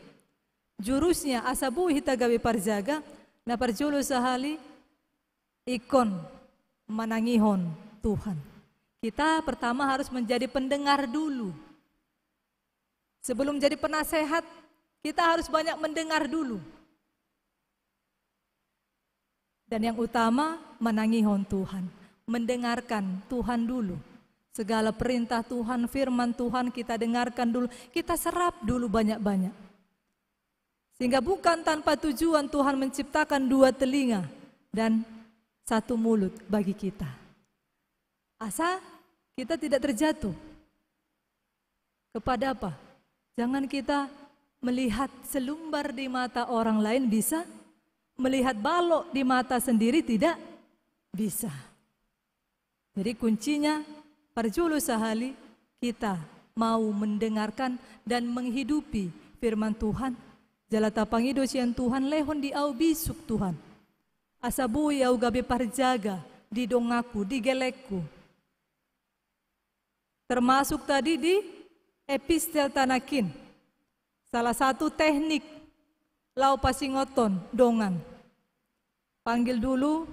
Speaker 5: Jurusnya asabu hita gawe parjaga, na parjolo sahali, ikon menangihon Tuhan. Kita pertama harus menjadi pendengar dulu. Sebelum jadi penasehat, kita harus banyak mendengar dulu. Dan yang utama, menangihon Tuhan. Mendengarkan Tuhan dulu. Segala perintah Tuhan, firman Tuhan kita dengarkan dulu. Kita serap dulu banyak-banyak. Sehingga bukan tanpa tujuan Tuhan menciptakan 2 telinga dan 1 mulut bagi kita. Asa kita tidak terjatuh kepada apa? Jangan kita melihat selumbar di mata orang lain bisa, melihat balok di mata sendiri tidak bisa. Jadi kuncinya parjulu sahali kita mau mendengarkan dan menghidupi firman Tuhan. Jala tapangido sian Tuhan lehon di au bisuk Tuhan. Asabu au gabe parjaga di dongaku, di gelekku. Termasuk tadi di epistel tanakin. Salah satu teknik lau pasingoton dongan. Panggil dulu,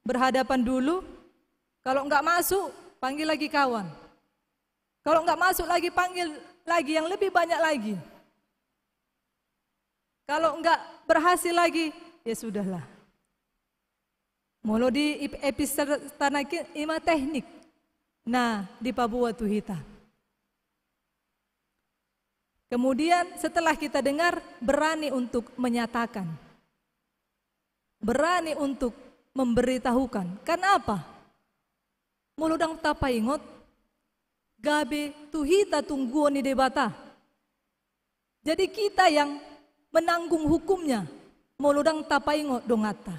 Speaker 5: berhadapan dulu. Kalau enggak masuk, panggil lagi kawan. Kalau enggak masuk lagi, panggil lagi yang lebih banyak lagi. Kalau enggak berhasil lagi, ya sudahlah. Molo di episode tanakin ima teknik. Nah, di Papua Tuhita. Kemudian setelah kita dengar, berani untuk menyatakan. Berani untuk memberitahukan. Kenapa? Muludang tapaingot, gabe Tuhita tungguan di debata. Jadi kita yang menanggung hukumnya, muludang tapaingot dongata.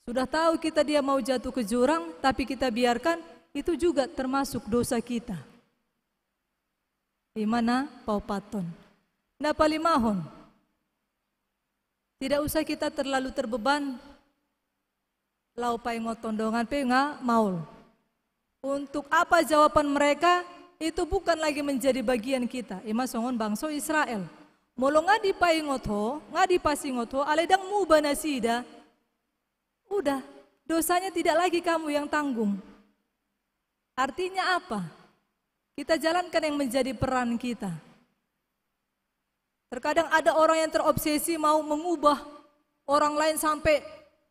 Speaker 5: Sudah tahu kita dia mau jatuh ke jurang, tapi kita biarkan, itu juga termasuk dosa kita. Di mana paupaton? Nah palimahon, tidak usah kita terlalu terbeban. Lau paingot tondongan penga maul. Untuk apa jawaban mereka, itu bukan lagi menjadi bagian kita. Ima songon bangso Israel. Molo ngadi paingot ho, ngadi pasingot ho, aledang muba nasida. Udah, dosanya tidak lagi kamu yang tanggung. Artinya apa? Kita jalankan yang menjadi peran kita. Terkadang ada orang yang terobsesi mau mengubah orang lain sampai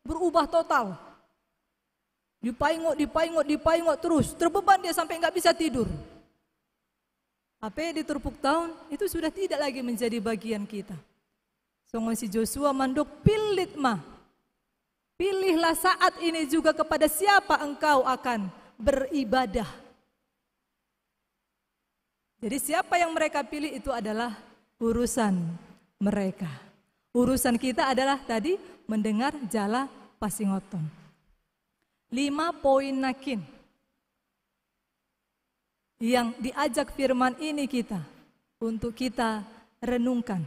Speaker 5: berubah total. Dipaingok terus. Terbeban dia sampai nggak bisa tidur. Apa di terpuk tahun itu sudah tidak lagi menjadi bagian kita. Songon si Joshua mandok pilit mah. Pilihlah saat ini juga kepada siapa engkau akan beribadah. Jadi siapa yang mereka pilih itu adalah urusan mereka. Urusan kita adalah tadi mendengar jala pasingoton. 5 poin nakin yang diajak firman ini kita untuk kita renungkan.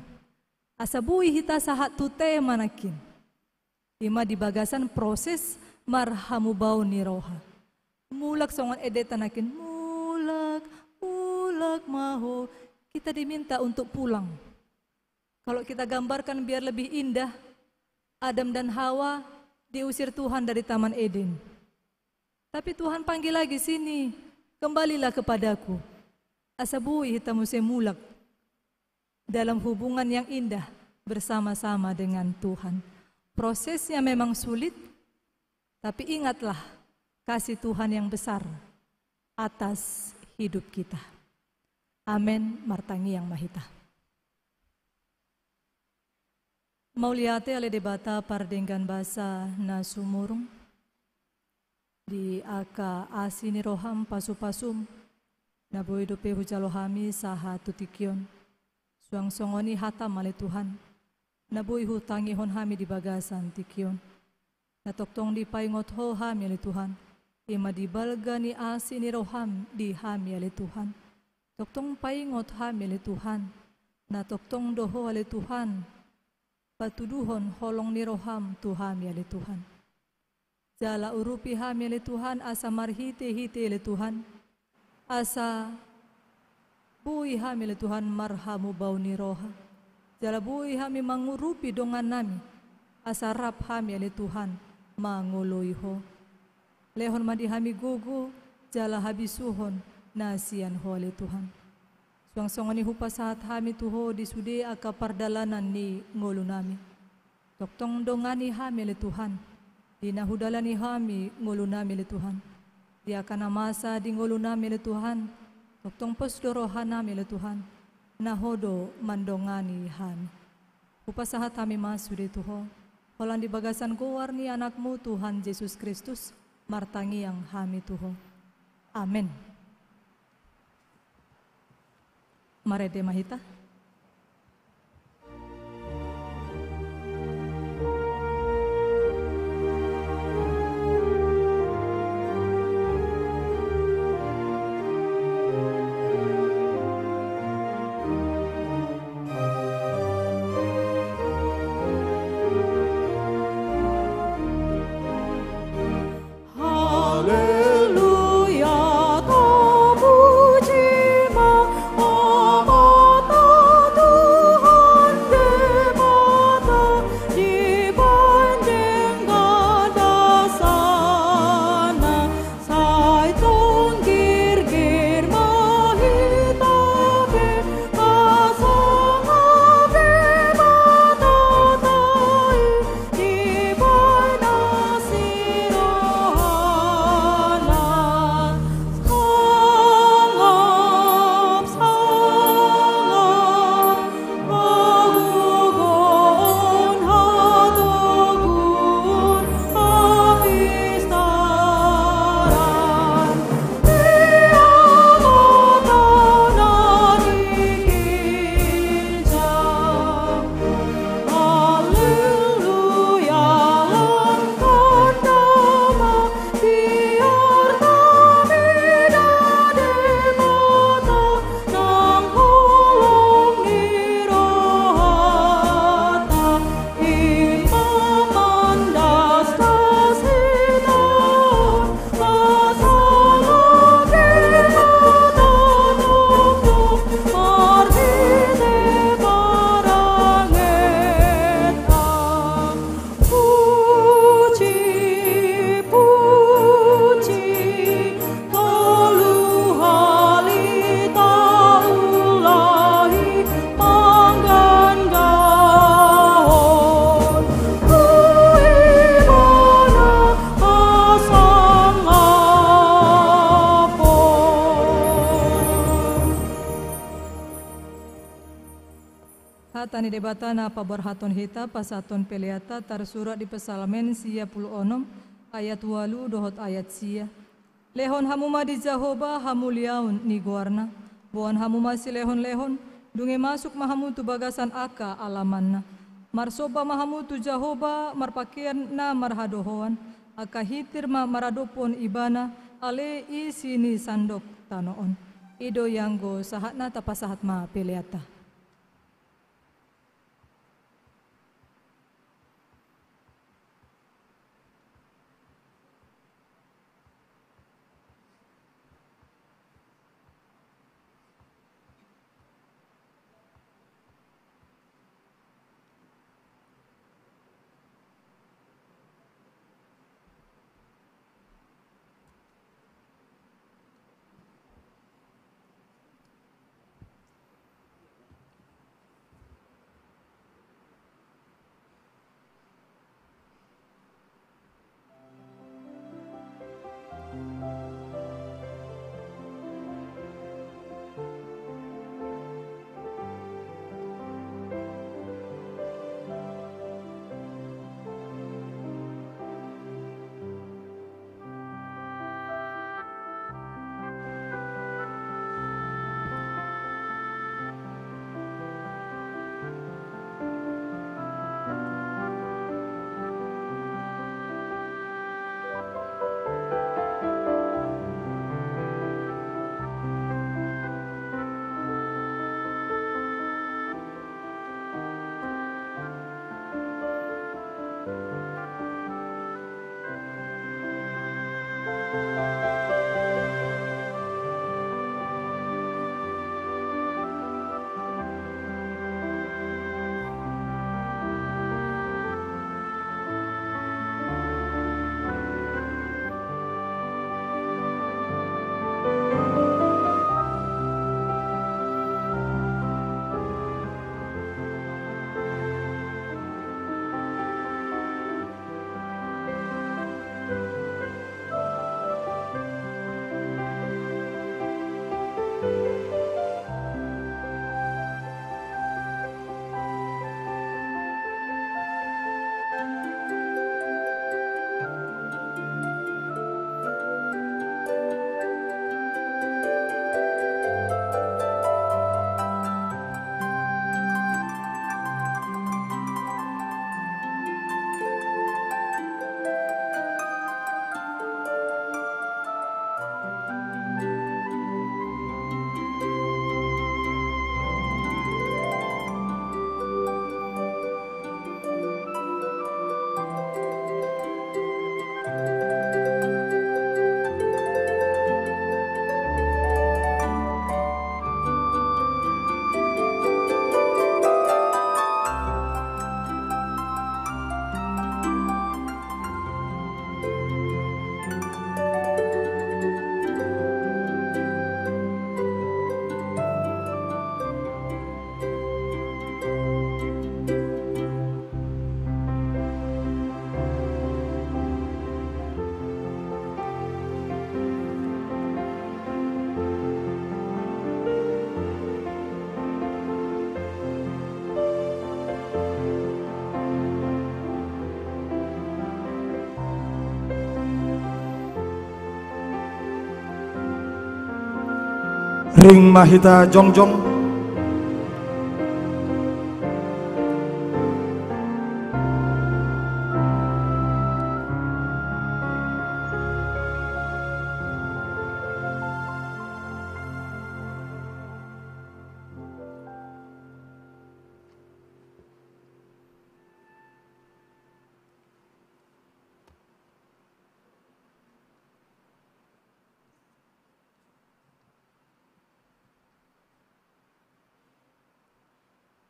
Speaker 5: Asabui hita sahat tute manakin. 5 di bagasan proses marhamu bau niroha. Mulak songon edetan nakin. Mulak maho. Kita diminta untuk pulang. Kalau kita gambarkan biar lebih indah, Adam dan Hawa diusir Tuhan dari Taman Eden. Tapi Tuhan panggil lagi sini, kembalilah kepadaku. Asabui hita muse mulak dalam hubungan yang indah bersama-sama dengan Tuhan. Prosesnya memang sulit, tapi ingatlah kasih Tuhan yang besar atas hidup kita. Amin, martangi yang mahita. Mauliate ale debata pardenggan basa na sumurung. Di aka asini roham pasupasum na boy dope hujalohami saha tutikyon suang songoni hata male Tuhan na boy hutangi hon hami di bagasan tikyon na toktong di paingot ho hami ale Tuhan ima di balga ni asini roham di hami ale Tuhan toktong paingot hami ale Tuhan na toktong doho ale Tuhan patuduhon holong ni roham tu hami ale Tuhan. Jala urupi hami le Tuhan, asa marhite-hite le Tuhan, asa bui hami le Tuhan marhamu bau ni roha. Jala bui hami mangurupi dongan nami, asa rap hami le Tuhan mangului ho. Lehon madi hami gugu, jala habisuhon nasian ho le Tuhan. Suang-suang ni hupa saat hami tuho di sude aka pardalanan ni ngulu nami. Toktong dongani hami le Tuhan. Di nahudalani hami ngulu nami le Tuhan. Di akan masa di ngulu nami le Tuhan. Toktong posdorohan nami le Tuhan. Nahodo mandongani hami. Upasahat kami masuk di Tuhan. Holan di bagasan kuar ni anakmu Tuhan Yesus Kristus. Martangi yang hami Tuhan. Amin. Marede mahita.
Speaker 3: Haleluya, terpujilah amat Tuhan semata dibandingkan dasana sai tongkir gir mahitabe pasangabe batatai dibana sirohana sangap agugon hatogun apistaran tiamatan ikiljam. Haleluya, langkah nama biar kami dade mata nang holong nirohata imaman das kasihan masalah mata tutup marhite parangeta. Puji, puji, tolu halita ulahi panggan gahon. Kuibana asang apon.
Speaker 5: Hatani debatana paborhaton hita pasaton peleata tarsurat di pesalamen sia puluh onom ayat walu dohot ayat sia. Lehon hamuma di Jahoba hamuliaun ni guarna. Buan hamuma si lehon-lehon dunge masuk mahamu tu bagasan aka alamanna. Marsoba mahamu tu Jahoba marpakian na marhadohoan. Aka hitir ma maradopon ibana ale isini sandok tanoon. Ido yanggo sahatna tapasahat ma peleata.
Speaker 1: ring mahita jongjong.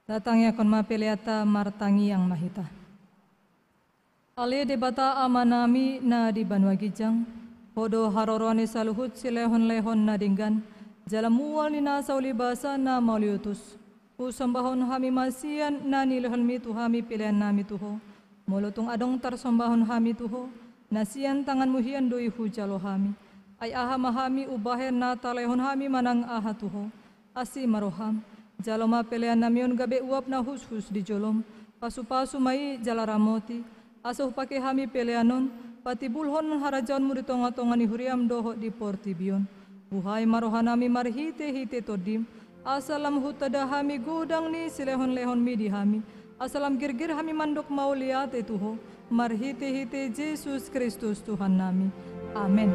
Speaker 5: Datangnya kon mapeliata martangi yang mahita. Ale debata amanami na di Banua Gijang, podo harorone saluhut silehon-lehon na dinggan, jalamual ni nasa ulibasa na mauliutus. Usambahon hami masian na nilehon mi tuhami pilihan nami tuho, molotong adong tarsambahon hami tuho, nasian tangan muhian doi hujalo hami. Ay aha mahami ubahen na talehon hami manang aha tuho, asi maroham. Jaloma pelean namion gabe uap na hus-hus di jolom, pasu-pasu mai jalaramoti, asuh pake hami peleanon, pati bulhon harajaon muri tonga-tonga ni huriam doho di portibion. Buhay marohanami marhite-hite todim, asalam hutada hami gudang ni silehon-lehon mi di hami, asalam girgir hami mandok mauliate tuho, marhite-hite Yesus Kristus Tuhan nami. Amin.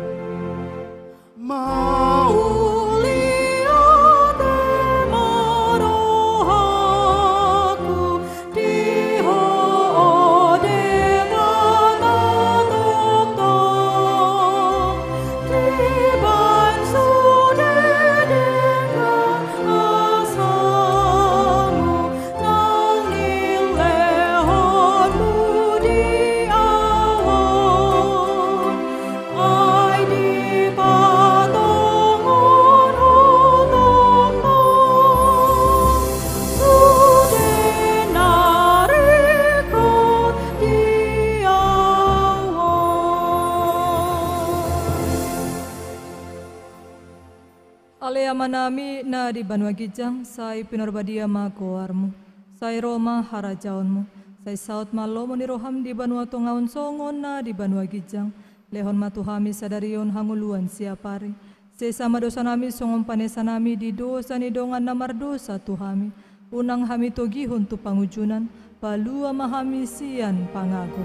Speaker 5: Manami na di Banua Gijang, say pinarbadia magoarmu, say Roma harajaonmu, say saut malomo ni roham di Banua Tongaon songon na di Banua Gijang, lehon matuhami sadarion hanguluan siapari, say sama dosa nami songon panesa nami di dosa ni dongan na mardosa tuhami, unang hami togihon tu pangujunan, palua mahami sian pangago.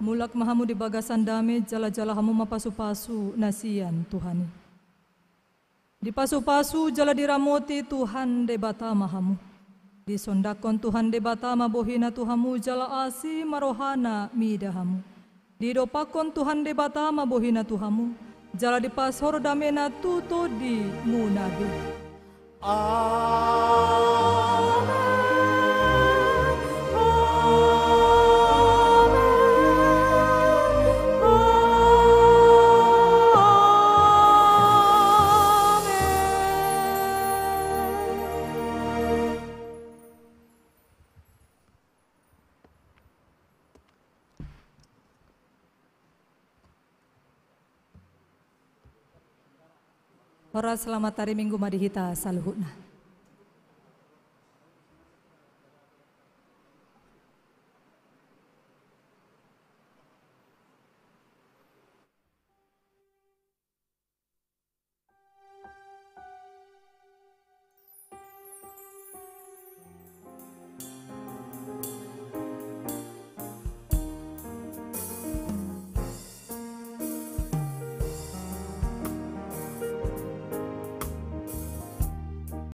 Speaker 5: Mulak mahamu di bagasan dame, jala-jala hamu mapasu-pasu nasian Tuhani. Di pasu-pasu jala diramoti Tuhan debata mahamu. Di sondakon Tuhan debata mabohina Tuhamu jala asi marohana midahamu. Di dopakon Tuhan debata mabohina Tuhamu, jala di pasor damena tuto di munabi. Ora selamat hari Minggu madihita saluhutna.